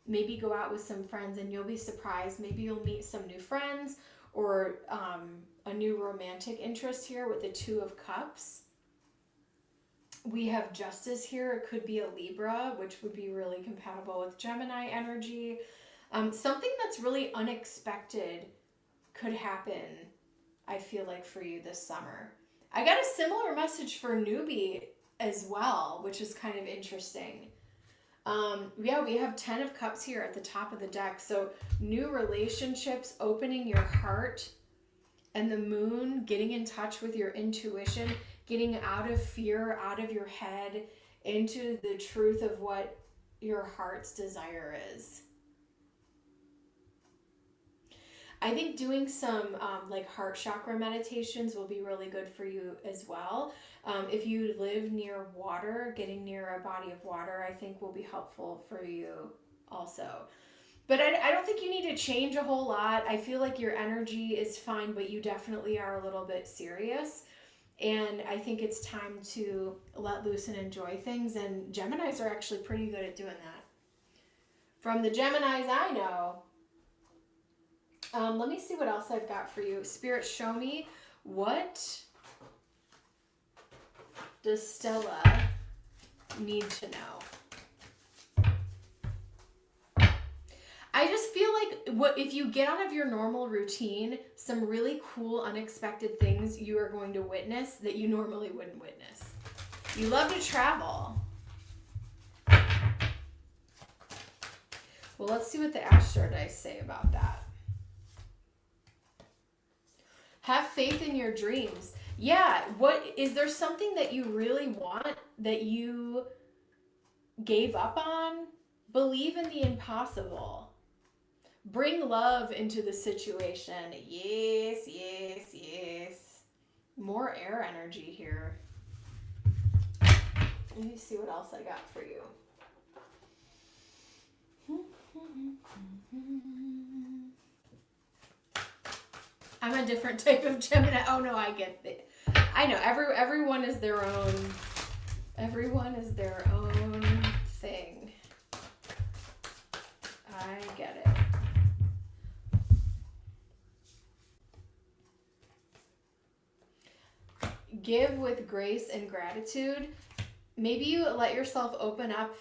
maybe go out with some friends, and you'll be surprised. Maybe you'll meet some new friends or a new romantic interest here with the Two of Cups. We have Justice here. It could be a Libra, which would be really compatible with Gemini energy. Something that's really unexpected could happen, I feel like, for you this summer. I got a similar message for newbie as well, which is kind of interesting. Yeah, we have 10 of Cups here at the top of the deck. So new relationships, opening your heart, and the Moon, getting in touch with your intuition, getting out of fear, out of your head, into the truth of what your heart's desire is. I think doing some like heart chakra meditations will be really good for you as well. If you live near water, getting near a body of water, I think will be helpful for you also. But I don't think you need to change a whole lot. I feel like your energy is fine, but you definitely are a little bit serious. And I think it's time to let loose and enjoy things. And Geminis are actually pretty good at doing that. From the Geminis I know, let me see what else I've got for you. Spirit, show me, what does Stella need to know? I just feel like if you get out of your normal routine, some really cool, unexpected things you are going to witness that you normally wouldn't witness. You love to travel. Well, let's see what the Astro dice say about that. Have faith in your dreams. Yeah, is there something that you really want that you gave up on? Believe in the impossible. Bring love into the situation. Yes, yes, yes. More air energy here. Let me see what else I got for you. I'm a different type of Gemini. Oh no, I get it. I know everyone is their own. Everyone is their own thing. I get it. Give with grace and gratitude. Maybe you let yourself open up,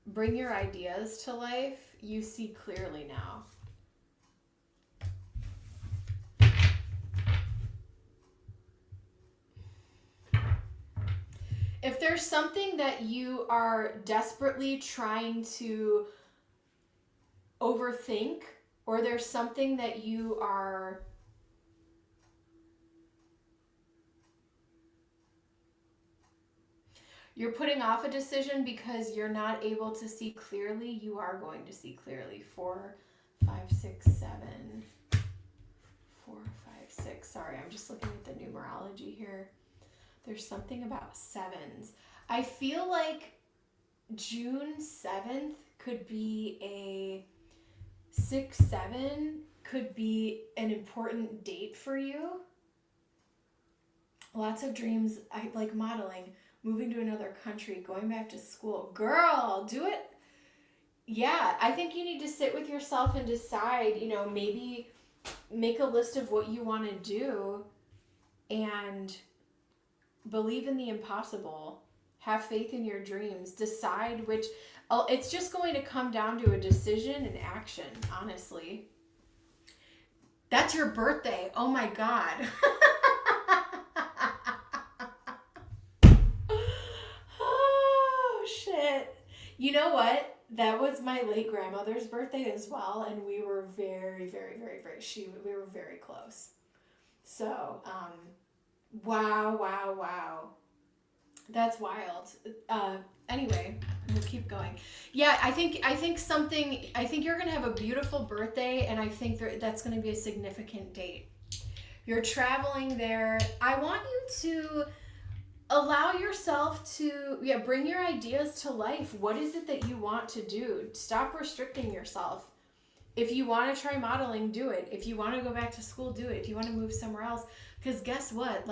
bring your ideas to life. You see clearly now. If there's something that you are desperately trying to overthink, or there's something that you're putting off a decision because you're not able to see clearly, you are going to see clearly. 4, 5, 6, 7. 4, 5, 6. Sorry, I'm just looking at the numerology here. There's something about 7s. I feel like June 7th could be a 6-7 could be an important date for you. Lots of dreams. I like modeling, moving to another country, going back to school. Girl, do it. Yeah, I think you need to sit with yourself and decide, maybe make a list of what you want to do and believe in the impossible. Have faith in your dreams. Decide which. It's just going to come down to a decision and action, honestly. That's your birthday. Oh my God. Oh, shit. You know what? That was my late grandmother's birthday as well, and we were very, very, very, very, we were very close. So, wow. That's wild. Anyway, we'll keep going. Yeah, I think you're going to have a beautiful birthday, and I think that's going to be a significant date. You're traveling there. I want you to allow yourself to, bring your ideas to life. What is it that you want to do? Stop restricting yourself. If you want to try modeling, do it. If you want to go back to school, do it. If you want to move somewhere else, because guess what?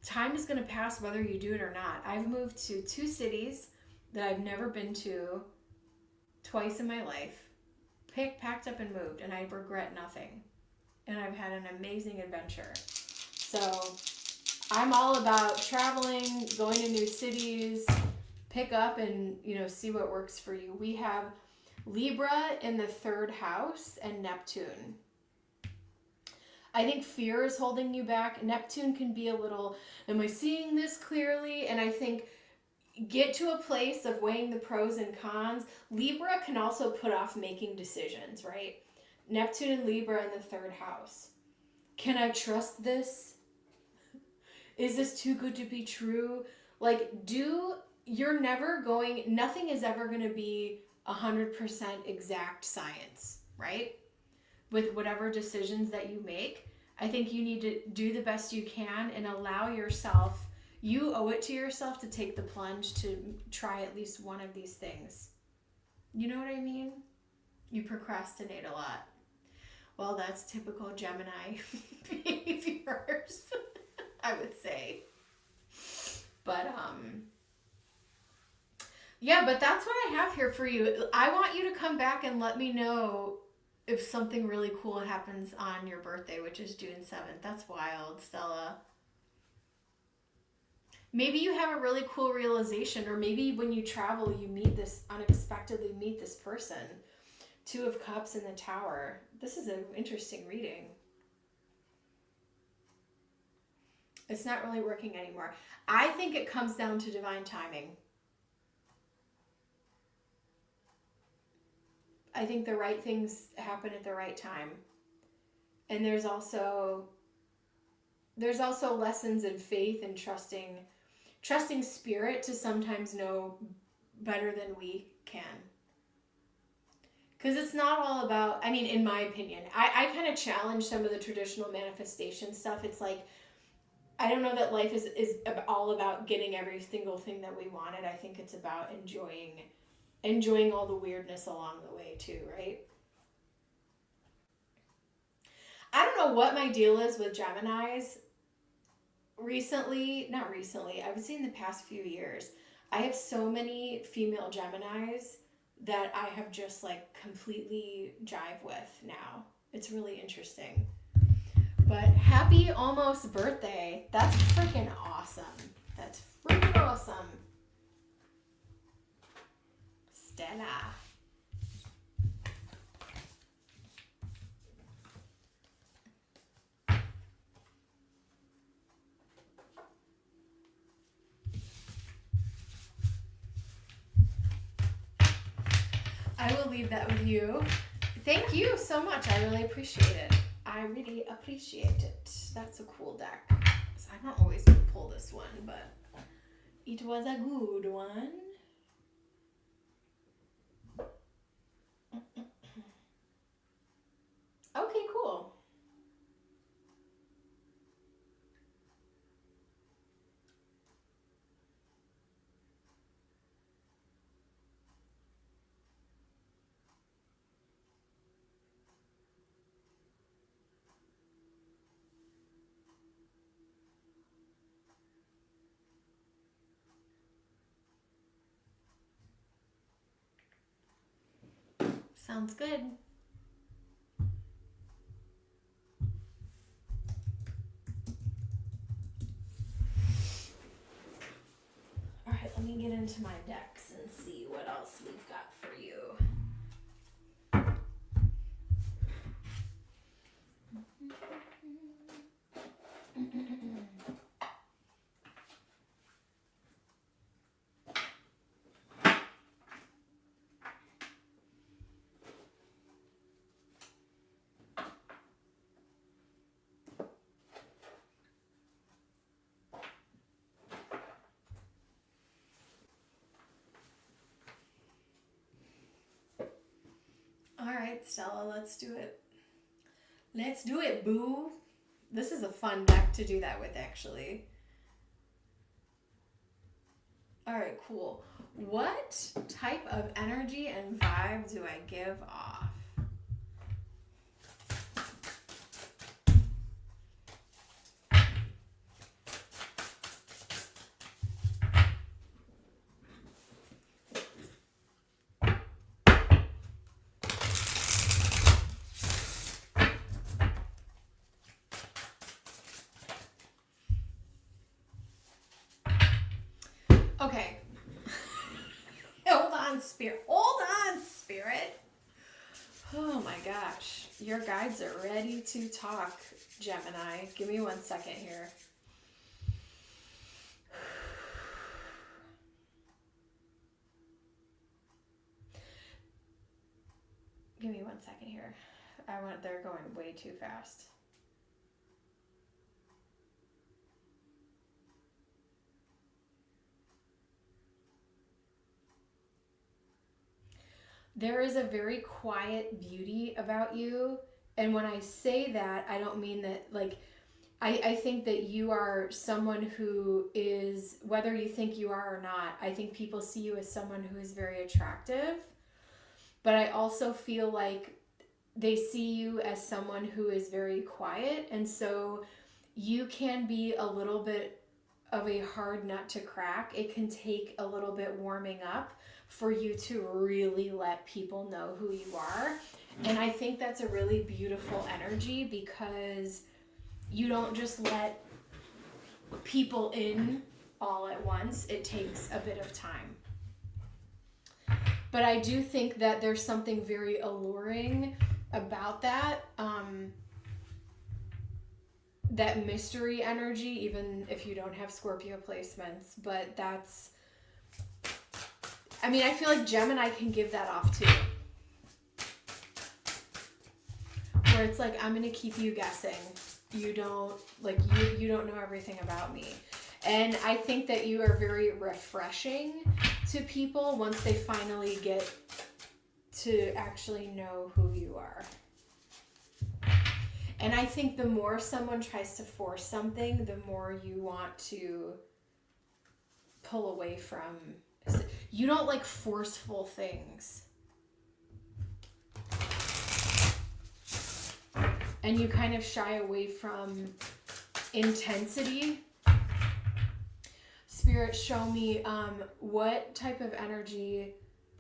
Time is going to pass whether you do it or not. I've moved to 2 cities that I've never been to twice in my life. Packed up and moved, and I regret nothing. And I've had an amazing adventure. So I'm all about traveling, going to new cities, pick up and, see what works for you. We have Libra in the 3rd house and Neptune. I think fear is holding you back. Neptune can be a little, am I seeing this clearly? And I think get to a place of weighing the pros and cons. Libra can also put off making decisions, right? Neptune and Libra in the third house. Can I trust this? Is this too good to be true? Like, nothing is ever going to be 100% exact science, right? With whatever decisions that you make, I think you need to do the best you can and allow yourself, you owe it to yourself to take the plunge to try at least one of these things. You know what I mean? You procrastinate a lot. Well, that's typical Gemini behaviors, I would say. But, yeah, but that's what I have here for you. I want you to come back and let me know if something really cool happens on your birthday, which is June 7th. That's wild, Stella. Maybe you have a really cool realization, or maybe when you travel, you unexpectedly meet this person. 2 of Cups in the Tower. This is an interesting reading. It's not really working anymore. I think it comes down to divine timing. I think the right things happen at the right time. And there's also lessons in faith and trusting spirit to sometimes know better than we can. Because it's not all about, I mean, in my opinion, I kind of challenge some of the traditional manifestation stuff. It's like, I don't know that life is all about getting every single thing that we wanted. I think it's about enjoying all the weirdness along the way too, right? I don't know what my deal is with Geminis. Not recently, I would say in the past few years, I have so many female Geminis that I have just like completely jive with now. It's really interesting. But happy almost birthday. That's freaking awesome. That's freaking awesome. Stella. I will leave that with you. Thank you so much. I really appreciate it. I really appreciate it. That's a cool deck. So I don't always pull this one, but it was a good one. Okay, cool. Sounds good. All right, let me get into my decks and see what else we've got for you. All right, Stella, let's do it. Let's do it, boo. This is a fun deck to do that with, actually. All right, cool. What type of energy and vibe do I give off? Okay. Hold on, Spirit. Hold on, Spirit. Oh my gosh. Your guides are ready to talk, Gemini. Give me 1 second here. Give me 1 second here. They're going way too fast. There is a very quiet beauty about you. And when I say that, I don't mean that, like, I think that you are someone who is, whether you think you are or not, I think people see you as someone who is very attractive. But I also feel like they see you as someone who is very quiet. And so you can be a little bit of a hard nut to crack. It can take a little bit warming up for you to really let people know who you are. And I think that's a really beautiful energy, because you don't just let people in all at once. It takes a bit of time. But I do think that there's something very alluring about that. That mystery energy, even if you don't have Scorpio placements. But that's, I mean, I feel like Gemini can give that off too. Where it's like, I'm going to keep you guessing. You don't, like, you don't know everything about me. And I think that you are very refreshing to people once they finally get to actually know who you are. And I think the more someone tries to force something, the more you want to pull away from. You don't like forceful things. And you kind of shy away from intensity. Spirit, show me what type of energy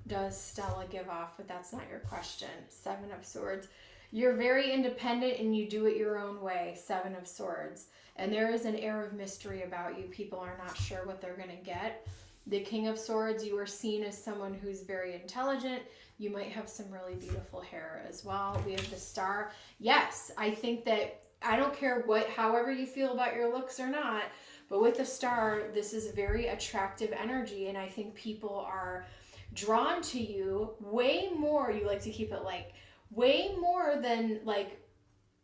does Stella give off? But that's not your question. 7 of Swords. You're very independent and you do it your own way. 7 of Swords. And there is an air of mystery about you. People are not sure what they're going to get. The King of Swords, you are seen as someone who's very intelligent. You might have some really beautiful hair as well. We have the Star. Yes, I think that, I don't care however you feel about your looks or not, but with the Star, this is very attractive energy. And I think people are drawn to you way more. You like to keep it like way more than, like,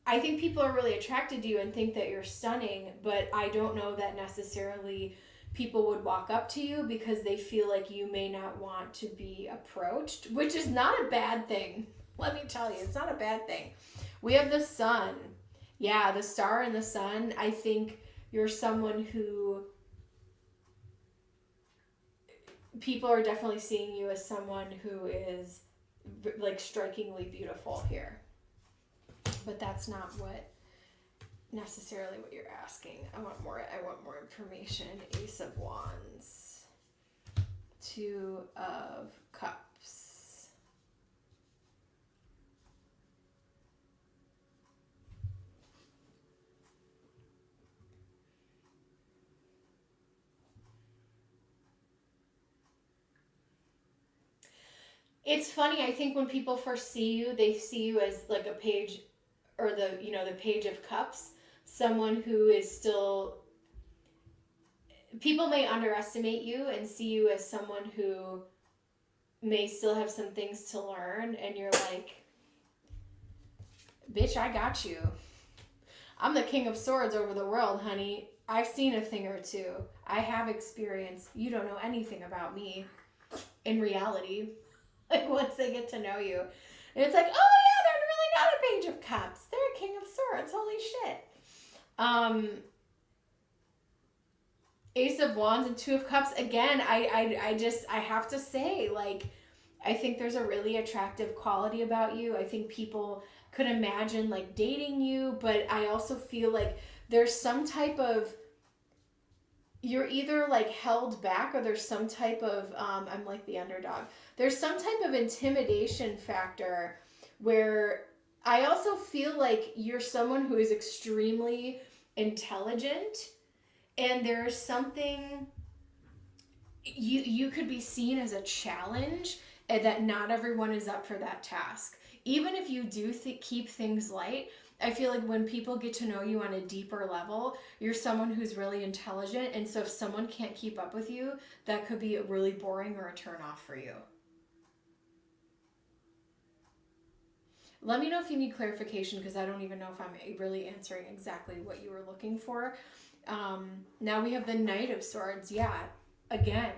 I think people are really attracted to you and think that you're stunning, but I don't know that necessarily people would walk up to you because they feel like you may not want to be approached, which is not a bad thing. Let me tell you, it's not a bad thing. We have the Sun. Yeah, the Star and the Sun. I think you're someone who people are definitely seeing you as someone who is like strikingly beautiful here. But that's not necessarily what you're asking. I want more information. Ace of Wands. 2 of Cups. It's funny, I think when people first see you, they see you as like a page, or the Page of Cups, someone who is still, people may underestimate you and see you as someone who may still have some things to learn, and you're like, bitch, I got you. I'm the King of Swords over the world, honey. I've seen a thing or two. I have experience. You don't know anything about me in reality. Like, once they get to know you. And it's like, oh yeah, they're really not a Page of Cups. They're a King of Swords. Holy shit. Ace of Wands and 2 of Cups. Again, I have to say, like, I think there's a really attractive quality about you. I think people could imagine, like, dating you, but I also feel like there's some type of, you're either, like, held back, or there's some type of, I'm like the underdog. There's some type of intimidation factor where I also feel like you're someone who is extremely intelligent, and there's something, you could be seen as a challenge, and that not everyone is up for that task. Even if you do keep things light, I feel like when people get to know you on a deeper level, you're someone who's really intelligent, and so if someone can't keep up with you, that could be really boring or a turn off for you. Let me know if you need clarification, because I don't even know if I'm really answering exactly what you were looking for. Now we have the Knight of Swords. Yeah, again,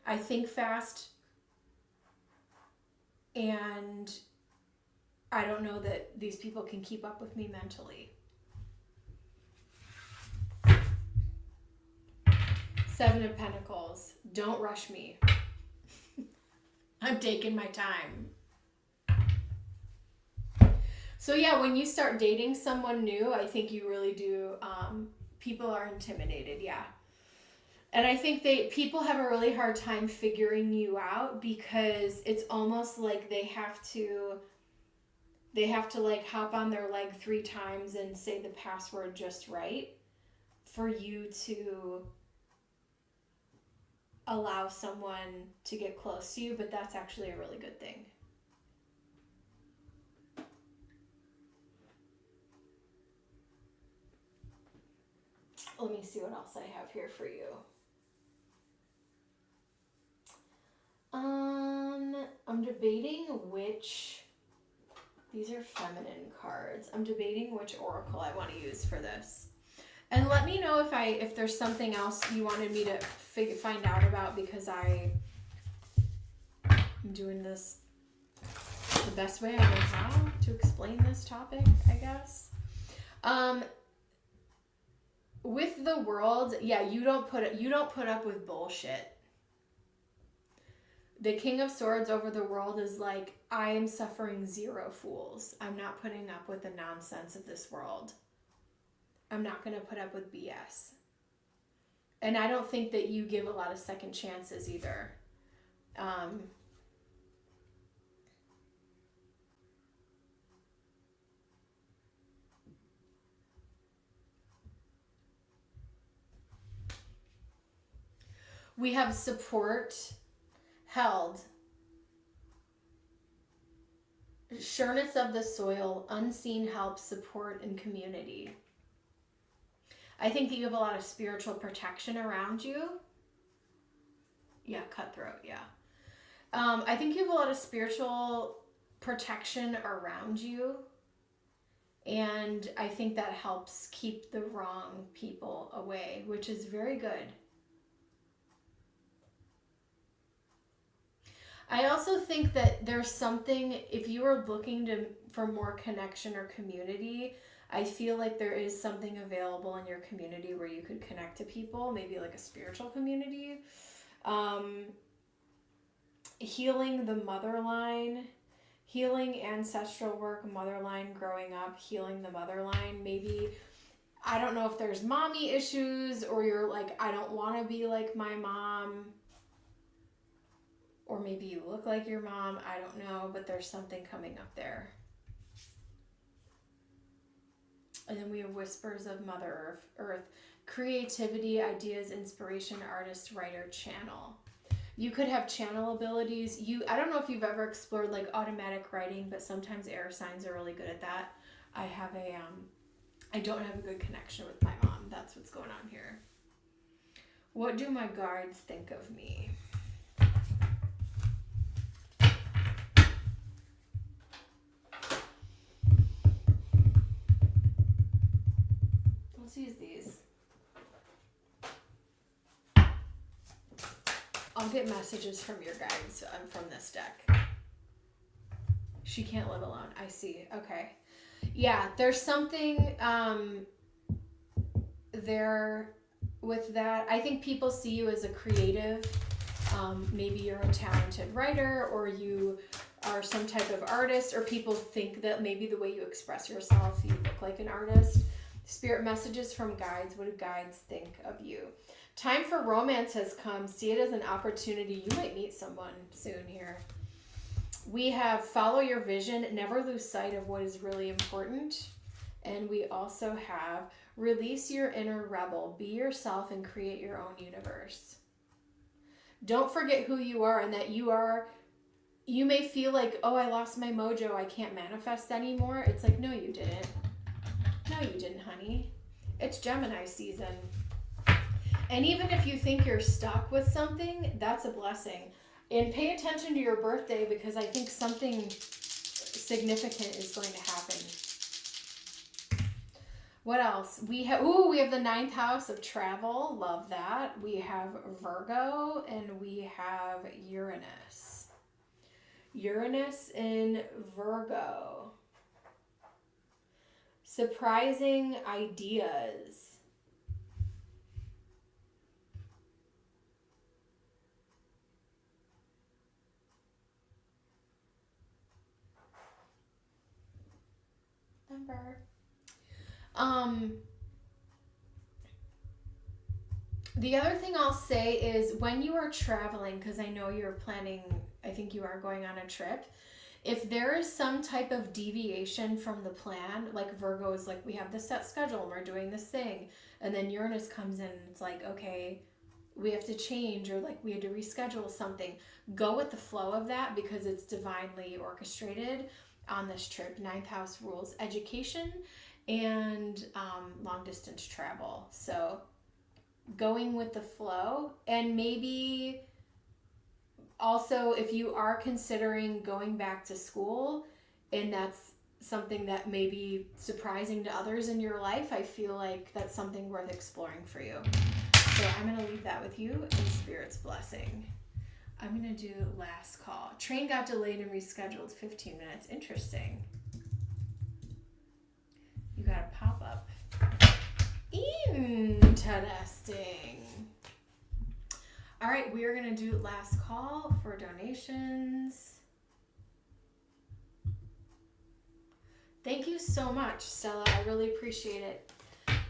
I think fast, and I don't know that these people can keep up with me mentally. Seven of Pentacles. Don't rush me. I'm taking my time. So yeah, when you start dating someone new, I think you really do, people are intimidated, yeah. And I think people have a really hard time figuring you out, because it's almost like they have to like hop on their leg 3 times and say the password just right for you to allow someone to get close to you, but that's actually a really good thing. Let me see what else I have here for you. I'm debating which, these are feminine cards. I'm debating which oracle I want to use for this. And let me know if there's something else you wanted me to find out about, because I'm doing this the best way I know how to explain this topic, I guess. With the World, yeah, you don't put up with bullshit. The King of Swords over the World is like, I am suffering 0 fools. I'm not putting up with the nonsense of this world. I'm not going to put up with BS. And I don't think that you give a lot of second chances either. We have support held. Sureness of the soil, unseen help, support, and community. I think that you have a lot of spiritual protection around you. Yeah, cutthroat, yeah. I think you have a lot of spiritual protection around you. And I think that helps keep the wrong people away, which is very good. I also think that there's something, if you are looking for more connection or community, I feel like there is something available in your community where you could connect to people, maybe like a spiritual community. Healing the motherline, healing ancestral work, motherline, growing up, healing the motherline. Maybe, I don't know if there's mommy issues, or you're like, I don't want to be like my mom. Or maybe you look like your mom, I don't know, but there's something coming up there. And then we have Whispers of Mother Earth. Creativity, ideas, inspiration, artist, writer, channel. You could have channel abilities. I don't know if you've ever explored like automatic writing, but sometimes air signs are really good at that. I don't have a good connection with my mom. That's what's going on here. What do my guides think of me? Let's use these. I'll get messages from your guides from this deck. She can't live alone. I see. Okay. Yeah, there's something there with that. I think people see you as a creative. Maybe you're a talented writer, or you are some type of artist, or people think that maybe the way you express yourself, you look like an artist. Spirit messages from guides. What do guides think of you? Time for romance has come. See it as an opportunity. You might meet someone soon here. We have follow your vision. Never lose sight of what is really important. And we also have release your inner rebel. Be yourself and create your own universe. Don't forget who you are, and that you may feel like, oh, I lost my mojo, I can't manifest anymore. It's like, no, you didn't. No, you didn't, honey. It's Gemini season. And even if you think you're stuck with something, that's a blessing. And pay attention to your birthday, because I think something significant is going to happen. What else? We have the 9th house of travel. Love that. We have Virgo and we have Uranus. Uranus in Virgo. Surprising ideas. Number. The other thing I'll say is when you are traveling, because I know you're planning, I think you are going on a trip, if there is some type of deviation from the plan, like Virgo is like, we have this set schedule and we're doing this thing, and then Uranus comes in and it's like, okay, we have to change, or like we had to reschedule something. Go with the flow of that because it's divinely orchestrated on this trip. 9th house rules education and long distance travel. So going with the flow, and maybe also if you are considering going back to school and that's something that may be surprising to others in your life, I feel like that's something worth exploring for you. So I'm going to leave that with you in Spirit's blessing. I'm going to do last call. Train got delayed and rescheduled 15 minutes. Interesting. You got a pop-up. Interesting. All right, we are going to do last call for donations. Thank you so much, Stella. I really appreciate it.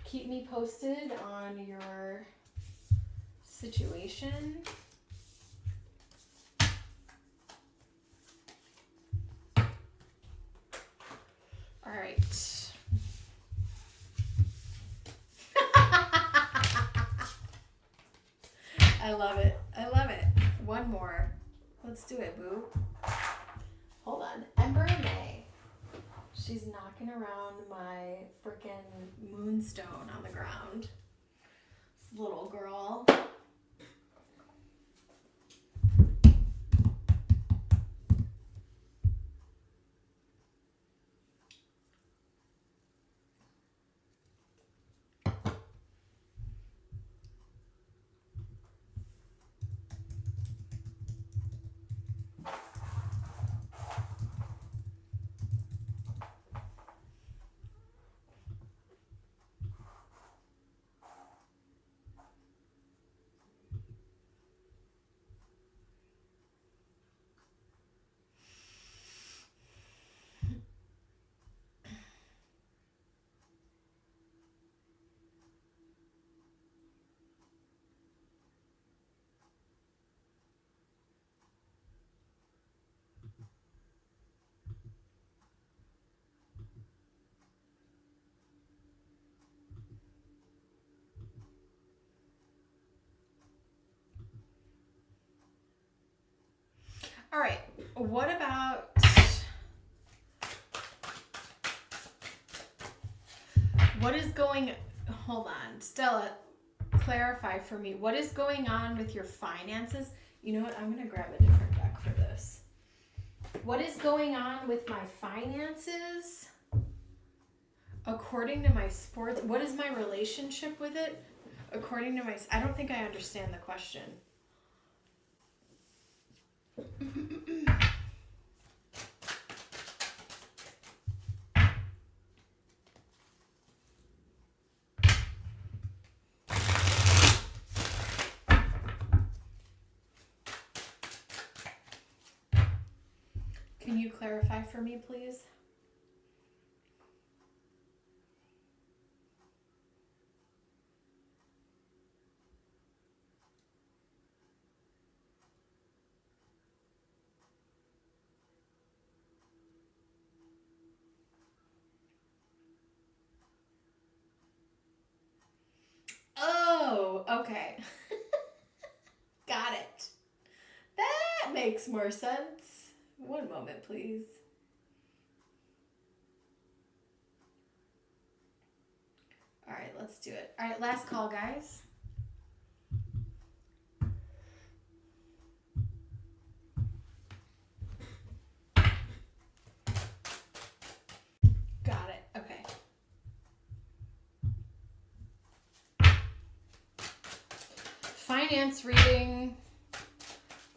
Keep me posted on your situation. All right. I love it. I love it. One more. Let's do it, boo. Hold on. Ember May. She's knocking around my freaking moonstone on the ground. This little girl. All right, what about, what is going, hold on, Stella, clarify for me, what is going on with your finances? You know what, I'm going to grab a different deck for this. What is going on with my finances? According to my sports, what is my relationship with it? According to my, I don't think I understand the question. Can you clarify for me, please? Oh, okay. Got it. That makes more sense. One moment, please. All right, let's do it. All right, last call, guys. finance reading.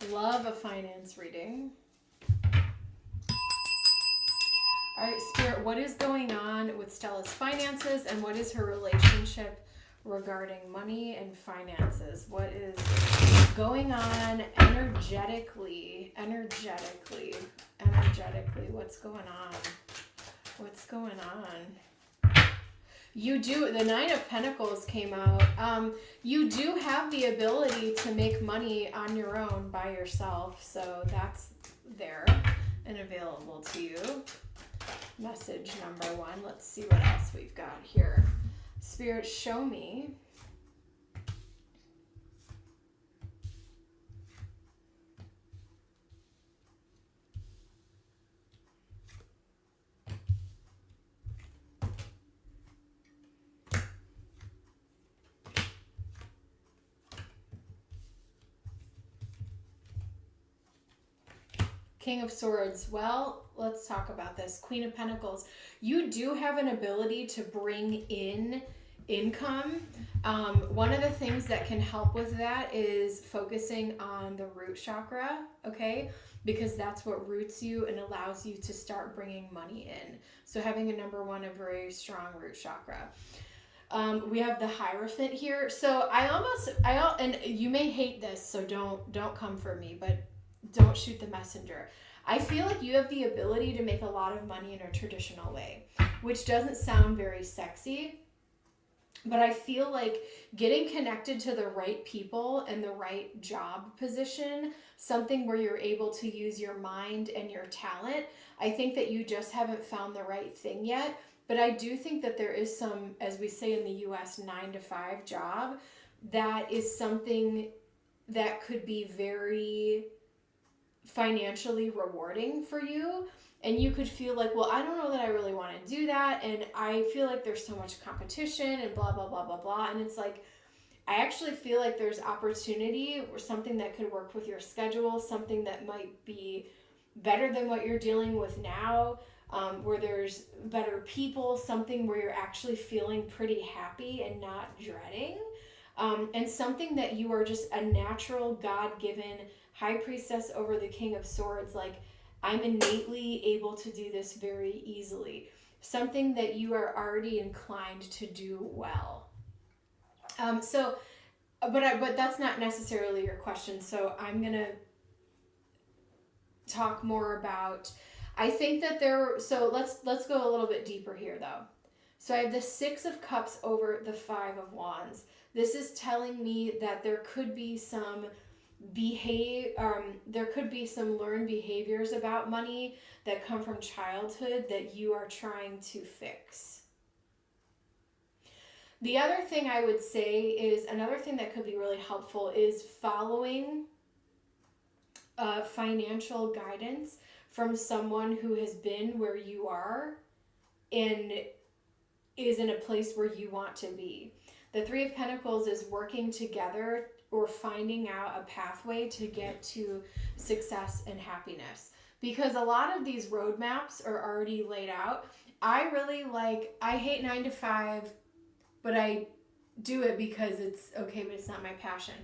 Love a finance reading. All right, Spirit, what is going on with Stella's finances and what is her relationship regarding money and finances? What is going on energetically? What's going on? What's going on? You do, the Nine of Pentacles came out. You do have the ability to make money on your own by yourself. So that's there and available to you. Message number 1. Let's see what else we've got here. Spirit, show me. King of Swords. Well, let's talk about this. Queen of Pentacles. You do have an ability to bring in income. One of the things that can help with that is focusing on the root chakra, okay? Because that's what roots you and allows you to start bringing money in. So having a number 1, a very strong root chakra. We have the Hierophant here. So and you may hate this, so don't come for me, but don't shoot the messenger. I feel like you have the ability to make a lot of money in a traditional way, which doesn't sound very sexy, but I feel like getting connected to the right people and the right job position, something where you're able to use your mind and your talent, I think that you just haven't found the right thing yet. But I do think that there is some, as we say in the US, 9-to-5 job that is something that could be very financially rewarding for you, and you could feel like, well, I don't know that I really want to do that, and I feel like there's so much competition and blah blah blah blah blah. And it's like, I actually feel like there's opportunity or something that could work with your schedule, something that might be better than what you're dealing with now, where there's better people, something where you're actually feeling pretty happy and not dreading, and something that you are just a natural God-given High Priestess over the King of Swords. Like, I'm innately able to do this very easily. Something that you are already inclined to do well. But that's not necessarily your question. So I'm going to talk more about, I think that let's go a little bit deeper here though. So I have the 6 of Cups over the 5 of Wands. This is telling me that there could be some there could be some learned behaviors about money that come from childhood that you are trying to fix. The other thing I would say is, another thing that could be really helpful is following financial guidance from someone who has been where you are and is in a place where you want to be. The 3 of Pentacles is working together or finding out a pathway to get to success and happiness. Because a lot of these roadmaps are already laid out. I hate 9-to-5, but I do it because it's okay, but it's not my passion.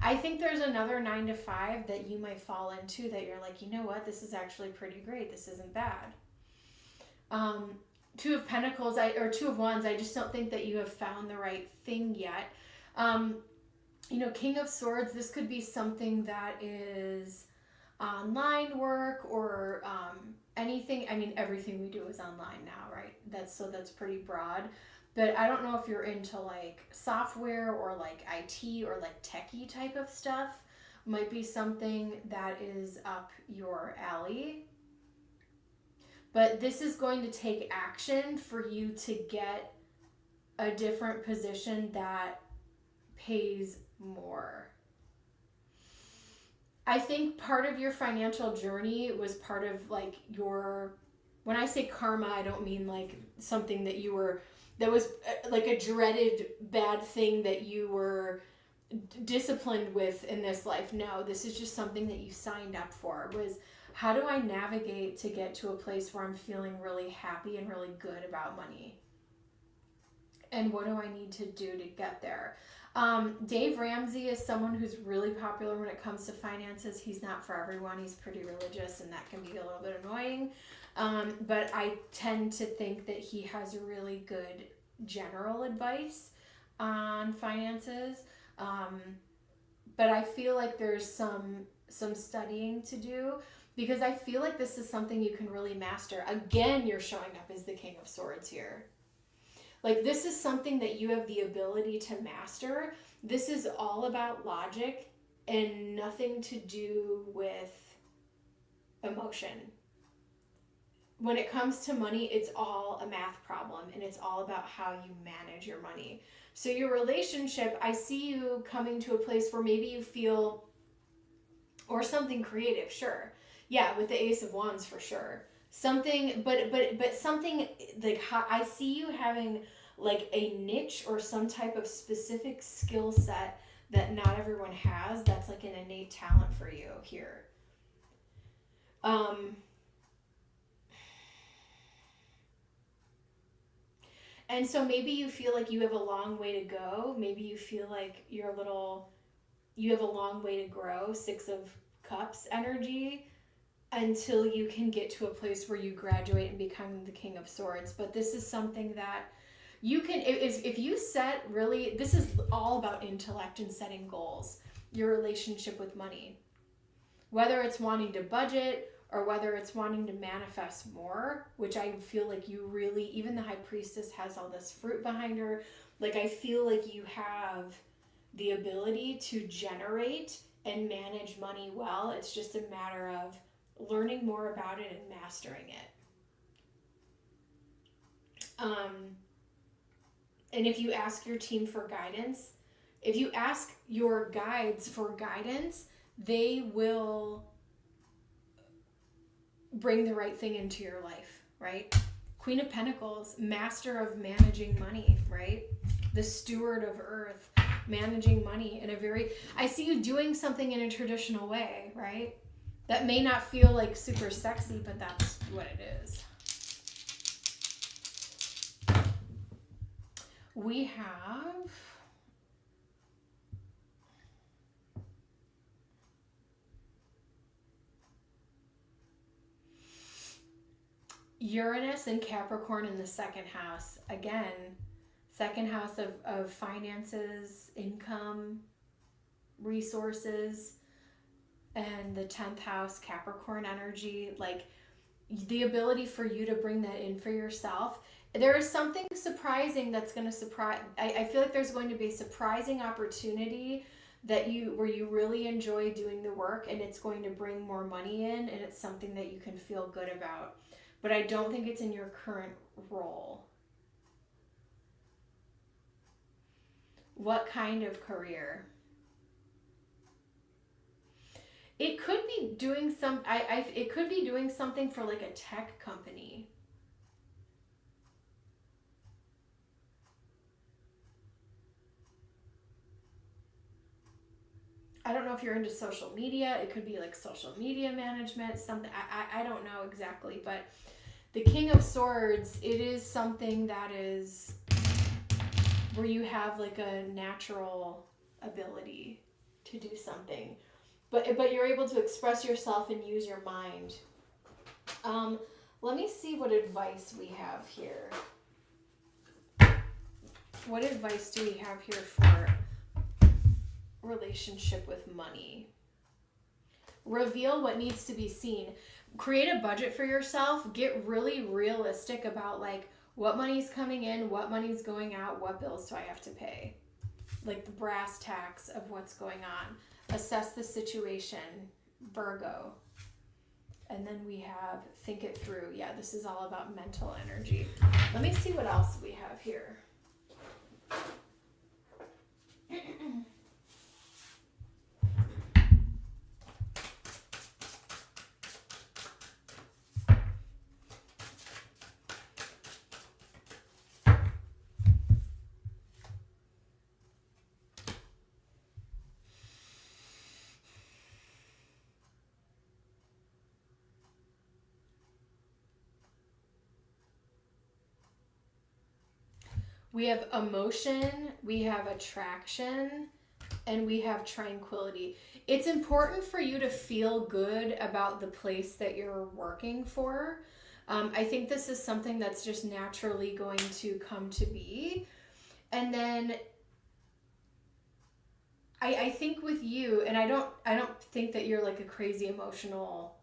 I think there's another 9-to-5 that you might fall into that you're like, you know what, this is actually pretty great. This isn't bad. 2 of Pentacles, or 2 of Wands, I just don't think that you have found the right thing yet. King of Swords, this could be something that is online work or anything. I mean, everything we do is online now, right? That's pretty broad. But I don't know if you're into like software or like IT or like techie type of stuff. Might be something that is up your alley. But this is going to take action for you to get a different position that pays more. I think part of your financial journey was part of like when I say karma, I don't mean like something that was like a dreaded bad thing that you were disciplined with in this life. No, this is just something that you signed up for. Was, how do I navigate to get to a place where I'm feeling really happy and really good about money? and what do I need to do to get there? Dave Ramsey is someone who's really popular when it comes to finances. He's not for everyone. He's pretty religious, and that can be a little bit annoying. But I tend to think that he has really good general advice on finances. But I feel like there's some studying to do, because I feel like this is something you can really master. Again, you're showing up as the King of Swords here. Like, this is something that you have the ability to master. This is all about logic and nothing to do with emotion. When it comes to money, it's all a math problem, and it's all about how you manage your money. So your relationship, I see you coming to a place where maybe you feel, or something creative, sure. Yeah, with the Ace of Wands for sure. Something, but something like, I see you having like a niche or some type of specific skill set that not everyone has. That's like an innate talent for you here. And so maybe you feel like you have a long way to go. Maybe you feel like you have a long way to grow, Six of Cups energy, until you can get to a place where you graduate and become the King of Swords. But this is something that you can, if you set really, this is all about intellect and setting goals, your relationship with money. Whether it's wanting to budget or whether it's wanting to manifest more, which I feel like you really, even the High Priestess has all this fruit behind her. Like, I feel like you have the ability to generate and manage money well. It's just a matter of learning more about it and mastering it. And if you ask your team for guidance, if you ask your guides for guidance, they will bring the right thing into your life, right? Queen of Pentacles, master of managing money, right? The steward of earth, managing money in a very, I see you doing something in a traditional way, right? That may not feel like super sexy, but that's what it is. We have Uranus and Capricorn in the second house. Again, second house of finances, income, resources, and the 10th house, Capricorn energy. Like, the ability for you to bring that in for yourself. There is something surprising that's going to surprise. I feel like there's going to be a surprising opportunity where you really enjoy doing the work, and it's going to bring more money in, and it's something that you can feel good about. But I don't think it's in your current role. What kind of career? It could be doing it could be doing something for like a tech company. I don't know if you're into social media. It could be like social media management, something. I don't know exactly, but the King of Swords, it is something that is where you have like a natural ability to do something. But you're able to express yourself and use your mind. Let me see what advice we have here. What advice do we have here for relationship with money? Reveal what needs to be seen. Create a budget for yourself. Get really realistic about like what money's coming in, what money's going out, what bills do I have to pay. Like the brass tacks of what's going on. Assess the situation, Virgo. And then we have think it through. Yeah, this is all about mental energy. Let me see what else we have here. We have emotion, we have attraction, and we have tranquility. It's important for you to feel good about the place that you're working for. I think this is something that's just naturally going to come to be. And then I think with you, and I don't think that you're like a crazy emotional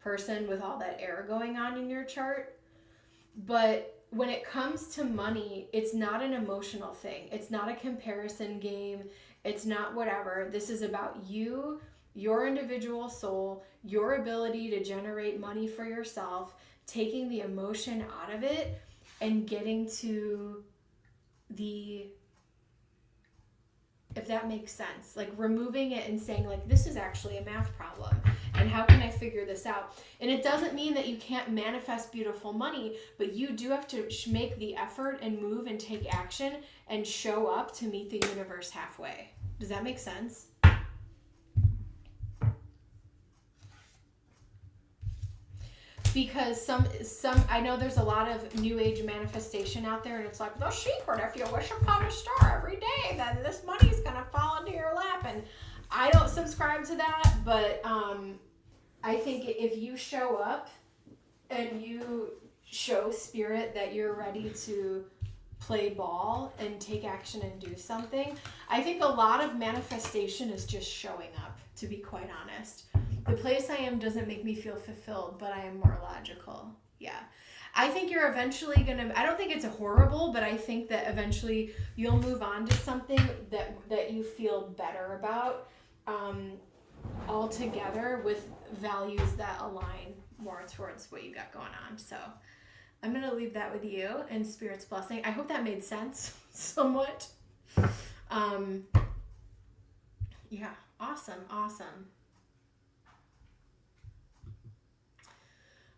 person with all that air going on in your chart, but when it comes to money, it's not an emotional thing. It's not a comparison game. It's not whatever. This is about you, your individual soul, your ability to generate money for yourself, taking the emotion out of it and getting to the, if that makes sense, like removing it and saying like, this is actually a math problem and how can I figure this out? And it doesn't mean that you can't manifest beautiful money, but you do have to make the effort and move and take action and show up to meet the universe halfway. Does that make sense? Because some I know there's a lot of new age manifestation out there, and it's like the secret, if you wish upon a star every day, then this money's gonna fall into your lap. And I don't subscribe to that, but I think if you show up and you show spirit that you're ready to play ball and take action and do something, I think a lot of manifestation is just showing up, to be quite honest. The place I am doesn't make me feel fulfilled, but I am more logical. Yeah. I think you're eventually going to, I don't think it's horrible, but I think that eventually you'll move on to something that you feel better about altogether, with values that align more towards what you got going on. So I'm going to leave that with you and Spirit's blessing. I hope that made sense somewhat. Yeah. Awesome.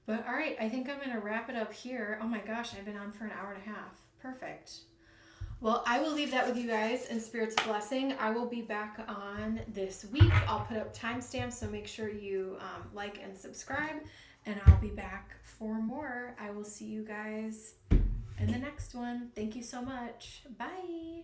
But all right, I think I'm going to wrap it up here. Oh my gosh, I've been on for an hour and a half. Perfect. Well, I will leave that with you guys and Spirit's blessing. I will be back on this week. I'll put up timestamps, so make sure you like and subscribe, and I'll be back for more. I will see you guys in the next one. Thank you so much. Bye.